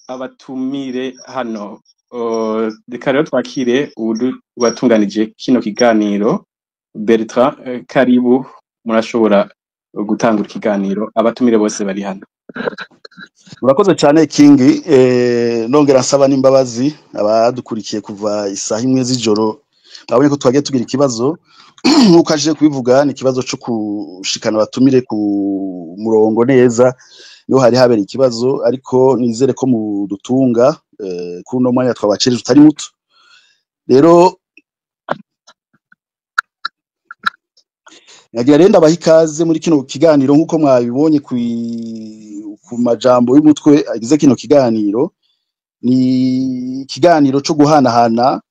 abatumire hano reka rero twakire uwatunganije kino kiganiro Bertrand karibu murashobora gutangura ikiganiro abatumire bose bari hano. Murakoze cyane Kingi nongera nsaba n'imbabazi abadukurikiye kuva isaha imwe z'ijoro babonye ko twagiye tugira ikibazo nkuko aje kubivuga ni ikibazo cyo kushikana abatumire ku murongo neza niho hari habera ikibazo ariko nizere ko mu dutunga kuri no mwanya twabacereje utari muto rero nagira renda bahikaze muri kino kiganiro nkuko mwabibonye ku majambo y'umutwe agize kino kiganiro ni kiganiro cyo guhanahana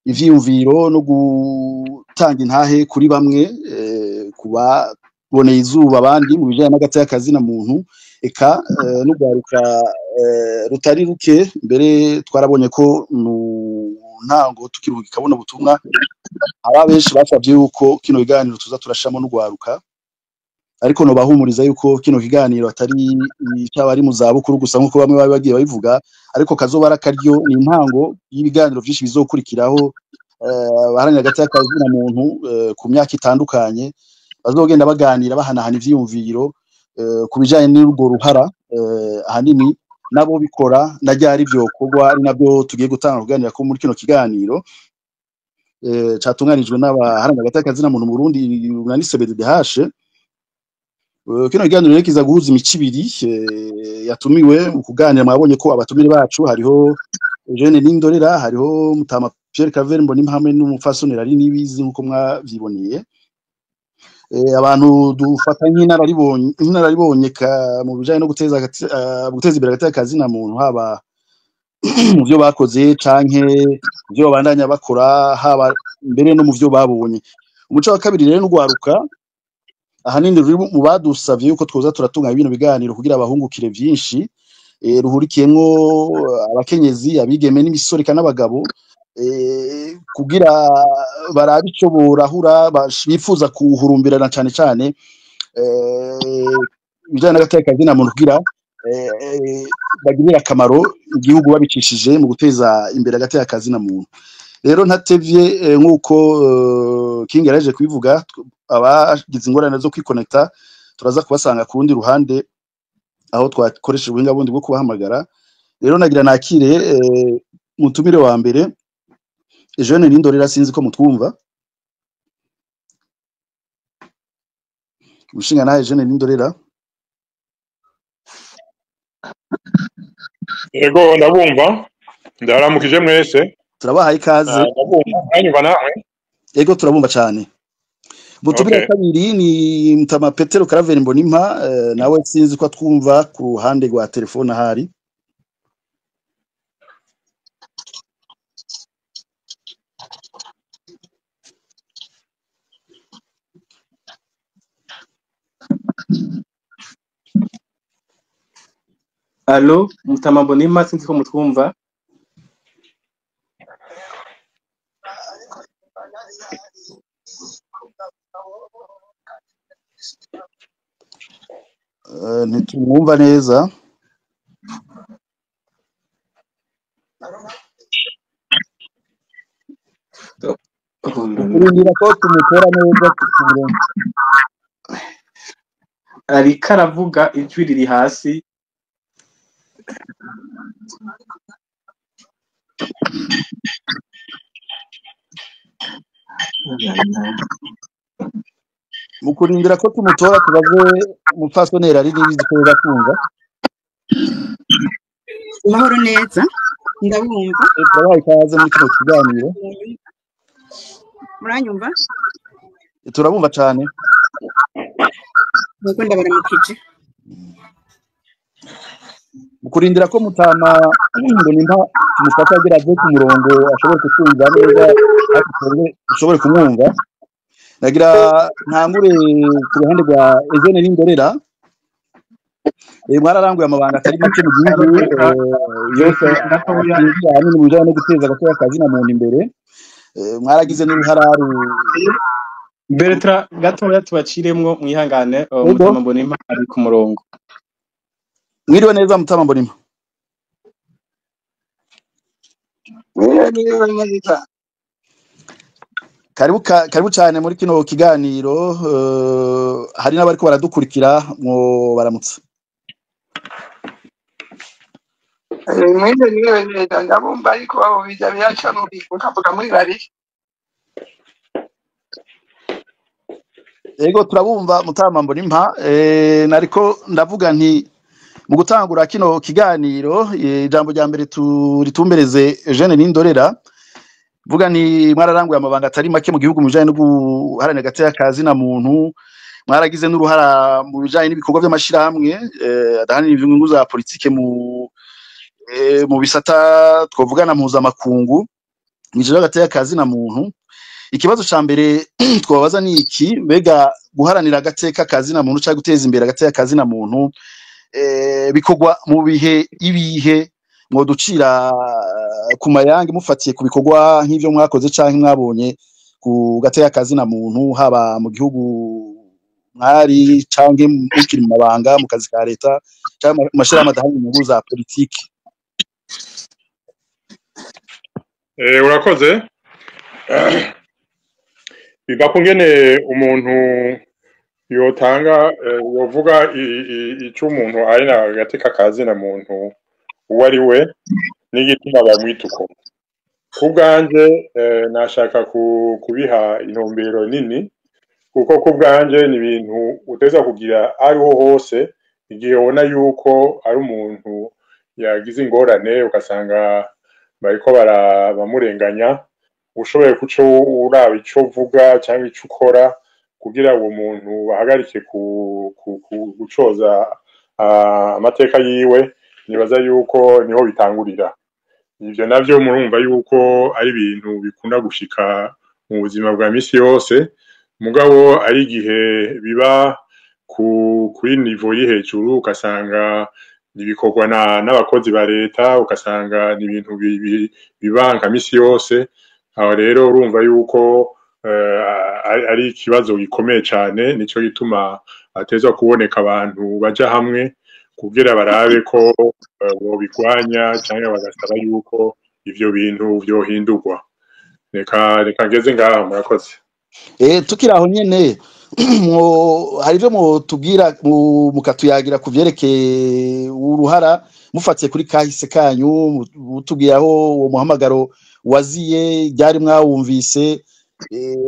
ivyiyumviro no gutanga intahe kuri bamwe kubaboneye izuba abandi mu bijanye n'agati y'akazi na muntu eka n'ugwaruka rutari ruke mbere twarabonye ko ntango tukiruhuka kabona butumwa aba benshi basavye yuko kino kiganiro tuza turashamo n'ugwaruka ariko no bahumuriza yuko kino kiganiro atari cyabari mu zabukuru gusa nkuko bamwe baba bagiye babivuga ariko kazoba arakaryo ni intango y'ibiganiro byinshi bizokurikiraho baharanya hagati y'akazi na muntu ku myaka itandukanye bazogenda baganira bahanahana ivyiyumviro ku bijanye n'urwo ruhara ahanini nabo bikora najyari byo kugwa ari nabyo tugiye gutanga kuganira ko muri kino kiganiro catunganijwe n'abaharanya hagati y'akazi na muntu mu Burundi na CBDH. Kino kiganiro kiza guhuza imico ibiri yatumiwe mu kuganira mwabonye ko abatumire bacu hariho Eugene Nindorera hariho Mutama Pierre Claver Mbonimpa hamwe n'umufasoni ari nibizi nkuko mwavyiboneye abantu dufata nk'inararibonye mu bijanye no guteza imbere hagati y'akazi na muntu haba mu byo bakoze canke byo babandanya bakora haba mbere no mu byo babonye. Umuco wa kabiri rero n'ugwaruka ahanini ruri mu badusavye yuko twoza turatunga ibintu biganiro kugira abahungukire vyinshi ruhurikiyemwo abakenyezi abigeme n'imisore n'abagabo kugira barabe ico borahura bifuza kuhurumbirana cane cane bijanye n'agateka na muntu kugira bagirira akamaro igihugu babicishije mu guteza imbere agateka kazi na muntu. Rero ntatevye nkuko King yaraje kubivuga abagize ingorane zo kwiconnecta turaza kubasanga ku rundi ruhande aho twakoresheje ubuhinga bundi bwo kubahamagara. Rero nagira nakire mutumire wa mbere Eugene Nindorera sinzi ko mutwumva. Mushinga nawe Eugene Nindorera. Yego ndabumva ndaramukije mwese turabahaye ikaze ndabumva nawe yego turabumva cyane. Mutumire kabiri ni Mutama Petero Claver Mbonimpa nawe sinzi ko twumva ku ruhande rwa telefone ahari. Allo Mutama Mbonimpa sinzi ko mutwumva. Ntitumwumva neza. Kurindira ko tumutora neza kugira ariko aravuga ijwi riri hasi. Mukurindira ko tumutora tubaze umufasonera ari nibizi ko bakumva. Mahoro neza ndabumva. Turabaye ikaze muri kino kiganiro. Muranyumva? Turabumva cyane. Nuko ndabaramukije. Mukurindira ko Mutama Mbonimpa tumufata agira aje ku murongo ashobora kutumva neza ashobora kumwumva. Nagira ntangure ku ruhande rwa Eugene Nindorera. Mwararanguye amabanga atari make mu gihugu yose ndakabuyanye mu bijanye no guteza agateka akazi na muntu imbere. Mwaragize n'uruhararu Bertrand gatoya tubaciremwo mwihangane Mutama Mbonimpa ari ku murongo. Mwiriwe neza Mutama Mbonimpa. Mwiriwe neza. Karibu cyane muri kino kiganiro, hari n'abariko baradukurikira mwo baramutse. Mwiriwe neza, ndabumva ariko abo bija byaca mu bikavuga muri babiri. Ego turabumva Mutama Mbonimpa, nariko ndavuga nti mu gutangura kino kiganiro ijambo rya mbere turitumbereze Eugene Nindorera, vuga ni mwararanguye amabanga atari make mu gihugu mu bijanye no guharanira agateka kazi na muntu, mwaragize n'uruhara mu bijanye n'ibikorwa by'amashirahamwe adahanira ivyungu za politike mu bisata twovugana mpuzamakungu mw'ijoro agateka kazi na muntu. Ikibazo ca mbere twabaza ni iki, mbega guharanira agateka kazi na muntu cyangwa guteza imbere agateka kazi na muntu bikorwa mu bihe ibihe mwoducira ku mayange mufatiye ku bikorwa nk'ivyo mwakoze canke mwabonye ku gateka kazi na muntu, haba mu gihugu mwari canke mukiri mu mabanga mu kazi ka leta canke mu mashirahamwe adahanira inyungu za politike. Urakoze. Biva kungene umuntu yotanga yovuga ico umuntu ari na gateka kazi na muntu uwo ari we n'igituma bamwita uko. Kubwanje nashaka kubiha intumbero nini, kuko kubwanje ni ibintu uteza kugira ariho hose igihe ubona yuko ari umuntu yagize ingorane ugasanga bariko bamurenganya, ushoboye kuco uraba ico uvuga cyangwa ico ukora kugira uwo muntu bahagarike gucoza amateka yiwe, nibaza yuko niho bitangurira. Ivyo navyo murumva yuko ari ibintu bikunda gushika mu buzima bwa misi yose, mugabo ari igihe biba kuri nivo yi hejuru ugasanga nibikorwa n'abakozi ba leta, ugasanga ni ibintu bibanka misi yose. Aho rero urumva yuko ari ikibazo gikomeye cyane, nico gituma ateza kuboneka abantu baja hamwe kugira barabe ko bobigwanya cyangwa bagasaba yuko ivyo bintu vyohindurwa. Reka ngeze ngaho, murakoze. Tukiri aho nyene hari ivyo mutubwira mukatuyagira ku vyerekeye uruhara mufatiye kuri kahise kanyu, mutubwira aho uwo muhamagaro waziye, ryari mwawumvise,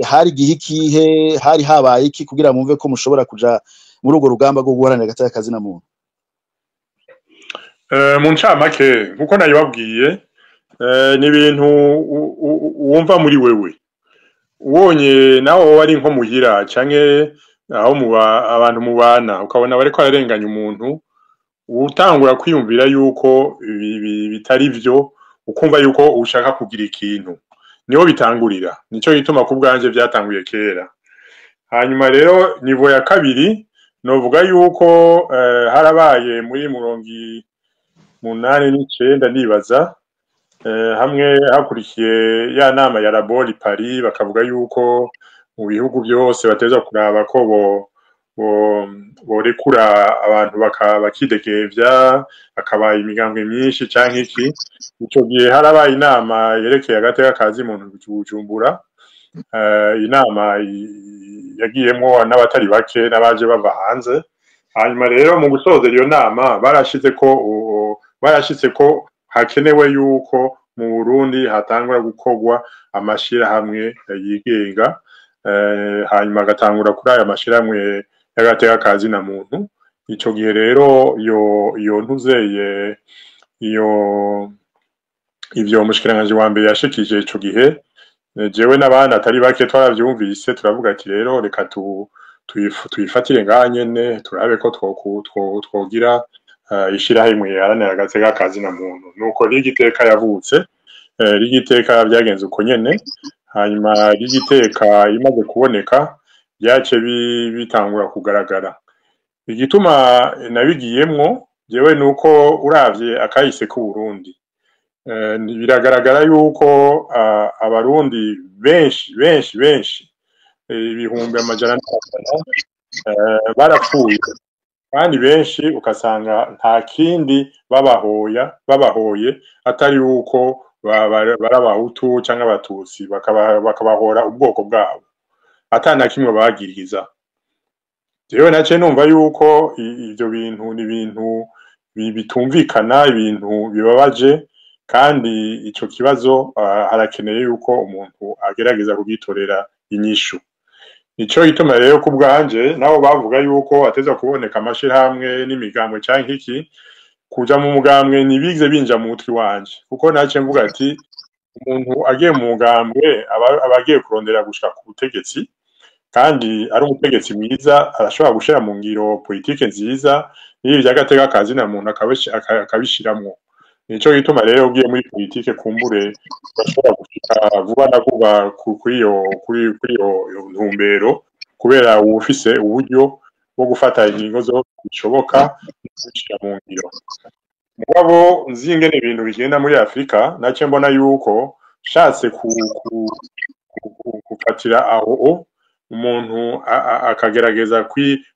hari igihe ikihe, hari habaye iki kugira mumve ko mushobora kuja muri urwo rugamba rwo guharanira agateka kazi na muntu? Mu ncamake nkuko nayibabwiye, ni ibintu wumva muri wewe ubonye nawe wari nko muhira canke aho abantu mubana ukabona bariko bararenganya umuntu, utangura kwiyumvira yuko bitari vyo, ukumva yuko ushaka kugira ikintu, niho bitangurira. Nico gituma ku bwanje byatanguye kera. Hanyuma rero nivo ya kabiri novuga yuko harabaye muri 1989 nibaza, hamwe hakurikiye ya nama ya Labori Paris, bakavuga yuko mu bihugu byose bateza kuraba ko borekura abantu bakidegevya, akaba imigambwe myinshi canke iki. Ico gihe harabaye inama yerekeye agateka kazi muntu Bujumbura, inama yagiyemwo n'abatari bake n'abaje bava hanze. Hanyuma rero mu gusozera iyo nama barashitse ko hakenewe yuko mu Burundi hatangura gukorwa amashirahamwe yigenga, hanyuma agatangura kuri aya mashirahamwe y'agateka kazi na muntu. Ico gihe rero iyo ntuzeye ivyo mushikiranganje wa mbere yashikije ico gihe, jewe n'abana atari bake twaravyumvise, turavuga ati rero reka tuyifatire ngaha nyene turabe ko twogira ishirahamwe yaranira agateka kazi na muntu. Nuko rigiteka yavutse, rigiteka byagenze uko nyene. Hanyuma rigiteka imaze kuboneka byace bitangura kugaragara. Igituma nabigiyemwo jewe nuko uravye akahise ku Burundi, biragaragara yuko abarundi benshi ibihumbi amajana barapfuye kandi benshi ukasanga nta kindi babahoye atari uko barabahutu cyangwa abatutsi bakabahora ubwoko bwabo atana kimwe bagiriza. Jewe nace numva yuko ivyo bintu ni ibintu bitumvikana, ibintu bibabaje, kandi ico kibazo harakeneye yuko umuntu agerageza kugitorera inyishu. Nico gituma rero ku bwanje nabo bavuga yuko ateza kuboneka amashirahamwe n'imigambwe canke iki, kuja mu mugambwe nibize binja mu mutwe wanje, kuko nace mvuga ati umuntu agiye mu mugambwe abagiye kurondera gushika ku butegetsi, kandi ari umutegetsi mwiza arashobora gushira mu ngiro politike nziza n'ibi by'agateka kazi na muntu akabishiramwo. Nico gituma rero ugiye muri politike kumbure bashobora gushika vuba na vuba kuri iyo ntumbero, kubera ufise uburyo bwo gufata ingingo zo bishoboka gushira mu ngiro. Mugabo nzi ingene ibintu bigenda muri Afrika, nace mbona yuko shatse gufatira aho umuntu akagerageza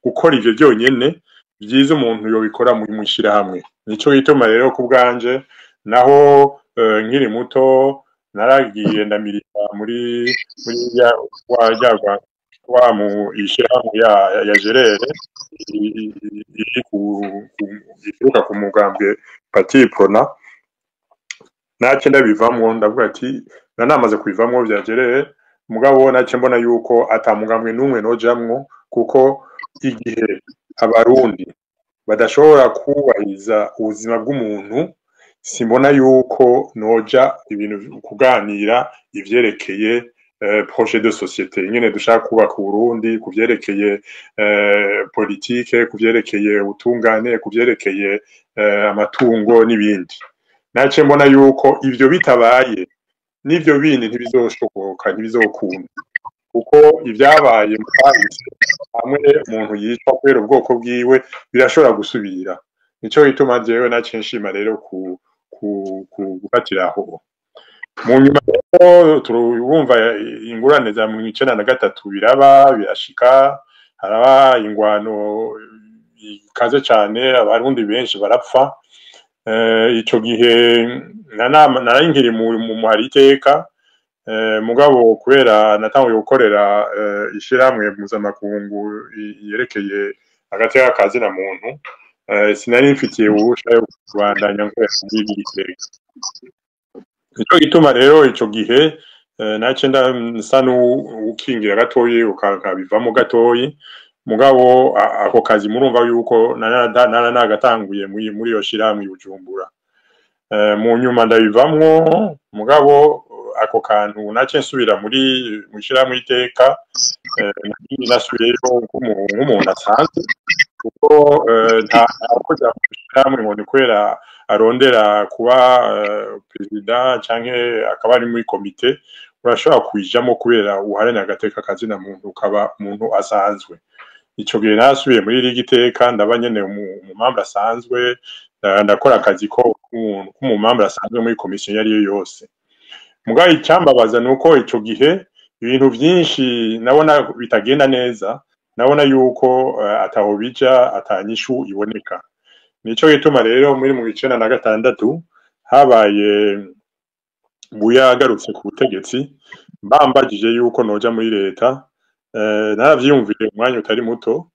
gukora ivyo byonyene, byiza umuntu yobikora mu ishirahamwe. Nico gituma rero ku bwanje naho nkiri muto naragiye ndamirika muri wa mu ishirahamwe ya Gerere ituruka ku mugambwe Parti Prona. Nace ndabivamwo ndavuga ati namaze kubivamwo vya Gerere, mugabo nace mbona yuko atamugambwe numwe nojamwo, kuko igihe abarundi badashobora kubahiriza ubuzima bw'umuntu, simbona yuko noja ibintu kuganira ivyerekeye projet de société ingene dushaka kubaka Burundi, kuvyerekeye politike, kuvyerekeye ubutungane, kuvyerekeye amatungo n'ibindi. Nace mbona yuko ivyo bitabaye n'ivyo bindi ntibizoshoboka, ntibizokunda, kuko ivyabaye mu kahise hamwe umuntu yicwa kubera ubwoko bwiwe birashobora gusubira. Nico gituma jewe nace nshima rero gufatira aho. Mu nyuma rero turumva ingurane za 1993 birashika, haraba ingwano ikaze cane, abarundi benshi barapfa. Ico gihe narayinkiri mu hariteka, mugabo kubera natanguye gukorera ishirahamwe mpuzamakungu yerekeye agateka kazi na muntu, sinari mfitiye ububasha yo kubandanya nkorera muri iri teka. Nico gituma rero ico gihe nace nsa n'ukingira gatoyi ukabivamo gatoyi, mugabo ako kazi murumva yuko naragatanguye muri iyo shirahamwe Bujumbura. Mu nyuma ndabivamwo, mugabo ako kantu nace nsubira mu shirahamwe iteka, nasubiyeyo nk'umuntu asanzwe, kuko nta koja mu shirahamwe ngo ni kubera arondera kuba perezida canke akaba ari muri komite. Urashobora kwijamo kubera uharanira agateka kazi na muntu, ukaba umuntu asanzwe. Ico gihe nasubiye muri Ligiteka, ndaba nyene umumambra asanzwe, ndakora akazi ko k'umumambra asanzwe muri komisiyo yari yo yose. Mugabo icambabaza nuko ico gihe ibintu vyinshi nabona bitagenda neza, nabona yuko ataho bija, atanyishu iboneka. Nico gituma rero muri mu 1996 habaye Buya agarutse ku butegetsi, mbambagije yuko noja muri leta. Naravyiyumviye umwanya utari muto,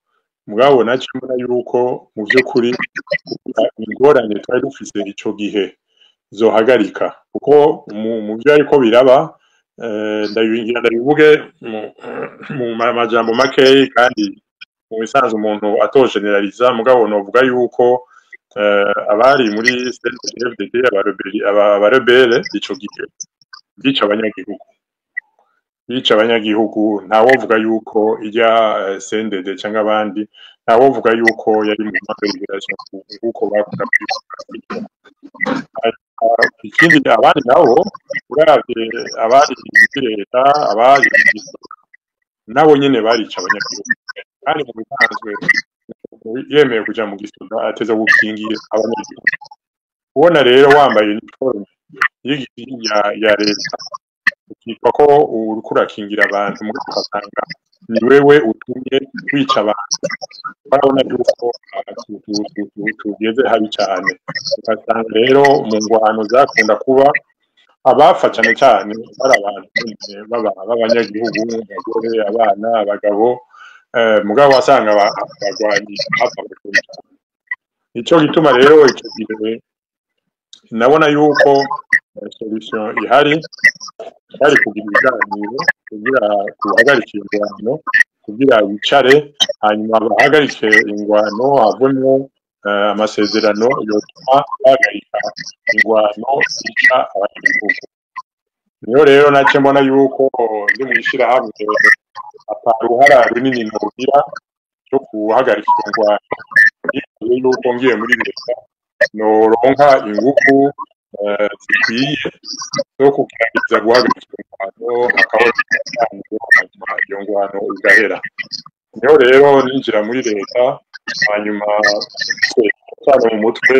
mugabo nace mbona yuko mu vy'ukuri ingorane twari dufise ico gihe zohagarika, kuko mu vyo ariko biraba, ndabivuge mu majambo makeyi kandi mu bisanzwe umuntu atogeneraliza, mugabo novuga yuko abari muri CNDD-FDD abarebere ico gihe bica abanyagihugu, ntawovuga yuko irya CNDD canke abandi, ntawovuga yuko yari mu liberation kuko bakunda kwibuka. Ikindi abandi nabo uravye abari muri leta, abari nabo nyene barica abanyagihugu, kandi mu bisanzwe yemeye kuja mu gisoda ateza gukingira abanyagihugu. Ubona rero wambaye uniforme ya leta ukitwa ko uriko urakingira abantu, mu ugasanga ni wewe utumye wica abantu barabona yuko tugeze habi cyane ugasanga rero mu ngwano zakunda kuba abafa cyane cyane ari abantu b'abanyagihugu abagore abana abagabo mugabo wasanga abagwanyi hapfa ico gituma rero ico gihe nabona yuko solution ihari bari kugira ibiganiro kugira guhagarika ingwano kugira bicare hanyuma bahagarike ingwano havemo amasezerano yotuma bahagarika ingwano ica abanyagihugu niyo rero nace mbona yuko ndi mwishira hamwe ataruhara runini nogira cyo guhagarika ingwano yuko ngiye muri leta noronka ingufu zikwiye zo kugerageza guhagarika ingwano hakaba iyo ngwano igahera niyo rero ninjira muri leta hanyuma cyane mu mutwe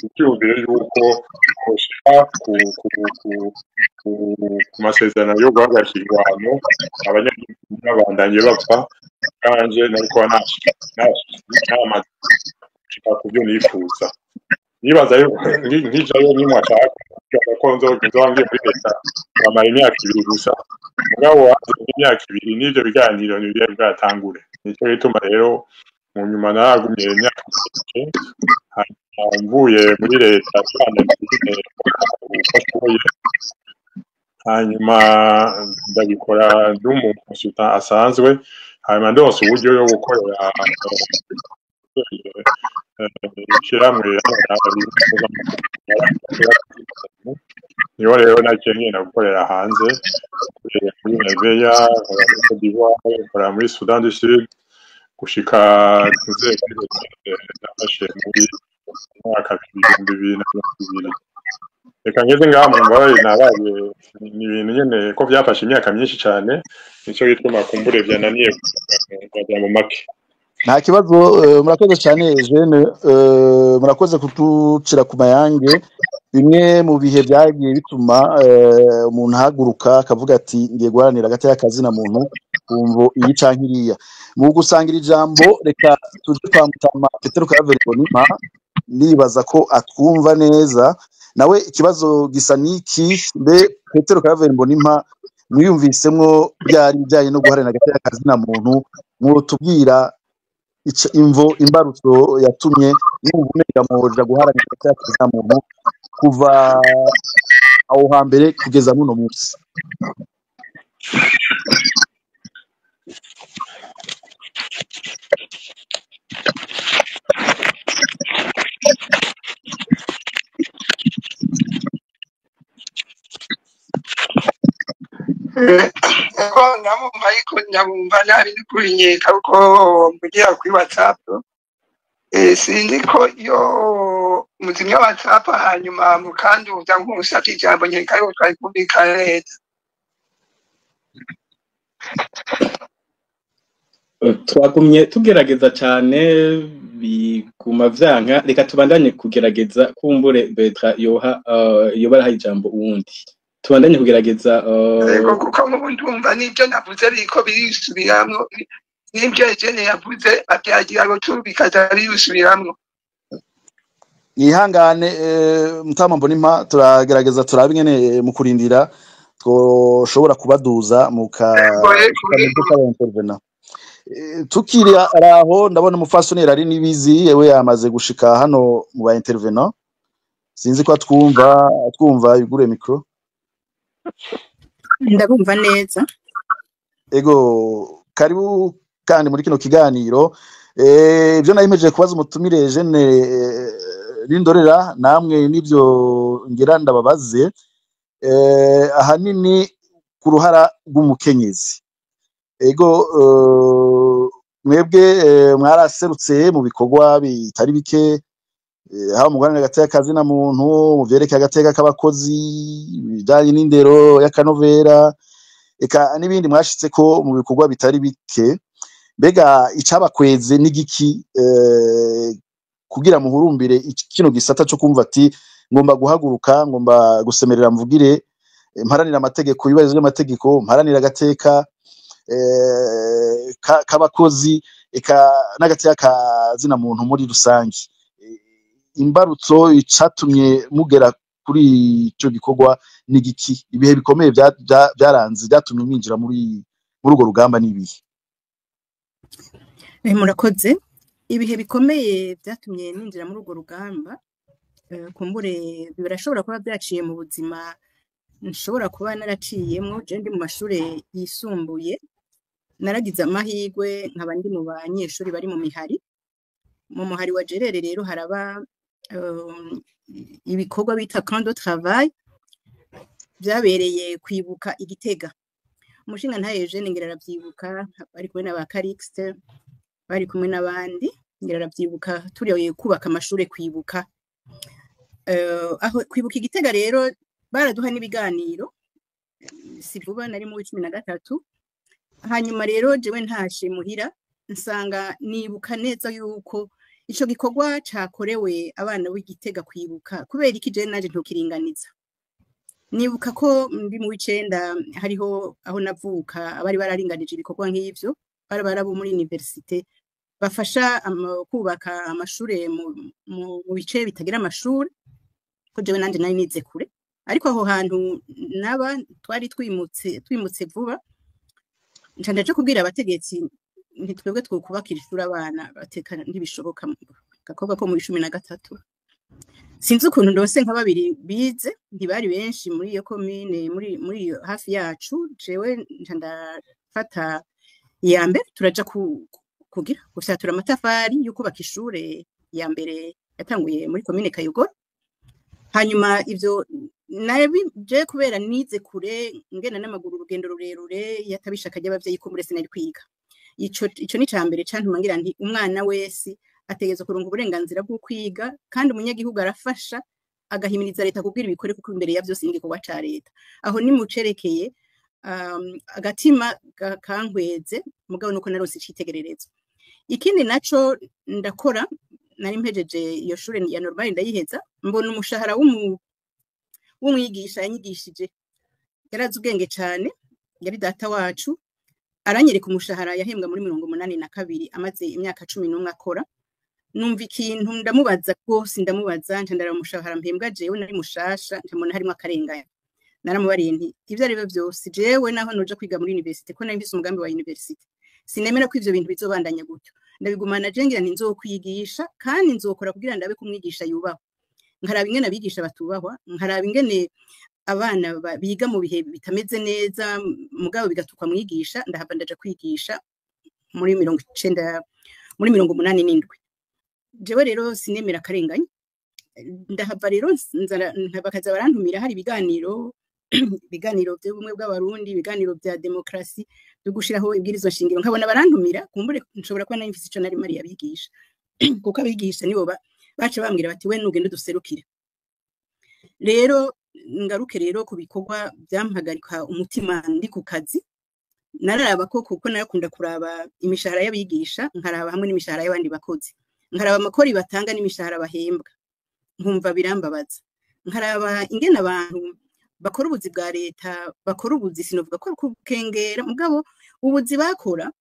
icyumvire yuko koshaka ku masezerano yo guhagarika ingwano abanyagihugu n'abandanye bapfa kanje nariko namaze gushika ku byo nifuza nibaza nkijayo nimwashaka ko nzobangiye muri leta bamara imyaka 2 gusa mugabo imyaka 2 n'ivyo biganiro nibyo bwatangure nicyo bituma rero mu nyuma naragumye imyaka 2 mvuye muri leta cyane hanyuma ndabikora n'umuntu consultant asanzwe hanyuma ndose uburyo yo gukorera shiramwe niyo rero nakeneye gukorera hanze muri Nigeria Cote d'Ivoire nkora muri Sudan du Sud gushika nzego nafashe muri mwaka 2022 reka ngeze ngaha mu mbaye nabaye ni ibintu nyene ko byafashe imyaka myinshi cyane nicyo gituma kumbure byananiye kujya mu make nta kibazo murakoze cyane Eugene murakoze kutucira ku mayange bimwe mu bihe byagiye bituma umuntu haguruka akavuga ati ngiye guharanira agati y'akazi na muntu kumvo iyi cankiriya mu gusangira ijambo reka tuje twamutama Petero Karaveri nibaza ko atwumva neza nawe ikibazo gisa niki mbe Petero Karaveri Mbonimpa mwiyumvisemwo byari bijanye no guharanira agati y'akazi na muntu mwotubwira imvo imbarutso yatumye n'ubumenya moja guharanira agati y'akazi na muntu kuva aho hambere kugeza muno munsi nyamumva nabi kurinyeka uko mugira kuri WhatsApp sinzi ko iyo muzimya WhatsApp hanyuma mukanduza nk'usaka ijambo nkeka yuko twari kumvikana neza twagumye tugerageza cyane biguma vyanka reka tubandanye kugerageza kumbure Betra yo barahaye ijambo uwundi tubandanye kugerageza kuko mubundi umva nibyo navuze biko birisubiramwo nibyo Eugene yavuze atyagira ngo tubikaza birisubiramwo yihangane Mutama Mbonimpa turagerageza turabe ingene mu kurindira twoshobora kubaduza intervena tukiri araho ndabona umufasonera ari nibizi yewe yamaze gushika hano mu ba intervena sinzi ko twumva igure micro ndabumva neza ego karibu kandi muri kino kiganiro ibyo nayimeje kubaza umutumire Eugene Rindorera namwe nivyo ngira ndababaze ahanini ku ruhara rw'umukenyezi ego mwebwe mwaraserutse mu bikorwa bitari bike aho mugwana hagati y'akazi na muntu mu vyerekeye agateka k'abakozi bijanye n'indero y'akanovera eka n'ibindi mwashitse ko mu bikorwa bitari bike mbega icabakweze n'igiki kugira muhurumbire kino gisata cyo kumva ati ngomba guhaguruka ngomba gusemerera mvugire mparanira amategeko ibibazo by'amategeko mparanira agateka k'abakozi eka n'agateka kazina muntu muri rusange. Imbarutso icatumye mugera kuri ico gikorwa n'igiki? Ibihe bikomeye byaranze byatumye mwinjira muri urwo rugamba n'ibihe? Murakoze. Ibihe bikomeye byatumye ninjira muri urwo rugamba, kumbure birashobora kuba byaciye mu buzima nshobora kuba naraciyemo. Je ndi mu mashure yisumbuye, naragize amahirwe nkaba ndi mu banyeshuri bari mu mihari. Mu muhari wa Jerere rero haraba ibikorwa bita camp de travail byabereye kwibuka Igitega. Umushinga ntaye Eugene ngira aravyibuka, bari kumwe n'aba Calixte, bari kumwe n'abandi ngira aravyibuka, turiye kubaka amashure kwibuka. Aho kwibuka Igitega rero baraduha n'ibiganiro, si vuba nari mu 13. Hanyuma rero jewe ntashe muhira nsanga nibuka neza yuko ico gikorwa cakorewe abana w'Igitega kwibuka kubera iki je naje ntukiringaniza. Nibuka ko ndi mu 9 hariho aho navuka abari bararinganije ibikorwa nk'ivyo, barabo muri universite bafasha kubaka amashure mu bice bitagira amashure, ko jewe nanje nari nize kure. Ariko aho hantu naba twari twimutse vuba, ncandaje kubwira abategetsi ntitwebwe twokubakira ishuri abana bateka ntibishoboka. Gakobwa ko muri 13 sinzi ukuntu ndose nka babiri bize, ntibari benshi muri iyo commune, muri hafi yacu. Jewe ndafata ya mbere turaja kugira gusatura amatafari yo kubaka ishure ya mbere yatanguye muri commune Kayogoro. Hanyuma ivyo je kubera nize kure ngena n'amaguru urugendo rurerure yatabishaka ry'abavyeyi ko muri sinari kwiga. Ico ni cambere cantuma ngira nti umwana wese ategeza kuronka uburenganzira bwo kwiga, kandi umunyagihugu arafasha agahimiriza leta kubwira ibikore kuko imbere ya vyose ingikorwa ca leta. Aho ni mucerekeye agatima kankweze, mugabo nuko narose icitegererezo. Ikindi naco ndakora, nari mpejeje iyo shure ya normal ndayiheza, mbona umushahara w'umwigisha yanyigishije yarazi ubwenge cane, yari data wacu, aranyereka umushahara yahembwa muri 82 amaze imyaka 11 akora. Numva ikintu ndamubaza rwose, ndamubaza ncandara umushahara mpembwa jewe nari mushasha, ntamona harimo akarenganya. Naramubariye nti ivyo ari byo byose jewe naho noje kwiga muri university, ko nari mfise umugambi wa university, sinemera ko ivyo bintu bizobandanya gutyo. Ndabigumana je ngira nzokwigisha kandi nzokora kugira ndabe kumwigisha yubaho. Nkaraba ingene abigisha batubahwa, nkaraba ingene abana biga mu bihe bitameze neza, mugabo bigatukwa mwigisha. Ndahava ndaje kwigisha muri 87. Jewe rero sinemera akarenganya, ndahava rero bakaza barantumira hari ibiganiro by'ubumwe bw'abarundi, ibiganiro bya demokrasi byo gushiraho ibwirizwa shingiro. Nkabona barantumira, kumbure nshobora kuba nari mfise ico nari mari abigisha kuko abigisha nibo baca bambwira bati we nugende duserukire. Rero ngaruke rero ku bikorwa byampagarika umutima ndi ku kazi. Nararaba kuko narakunda kuraba imishahara y'abigisha, nkaraba hamwe n'imishahara y'abandi bakozi, nkaraba amakori batanga n'imishahara bahembwa, nkumva birambabaza. Nkaraba ingene abantu bakora ubuzi bwa leta, bakora ubuzi sinovuga ko kukengera, mugabo ubuzi bakora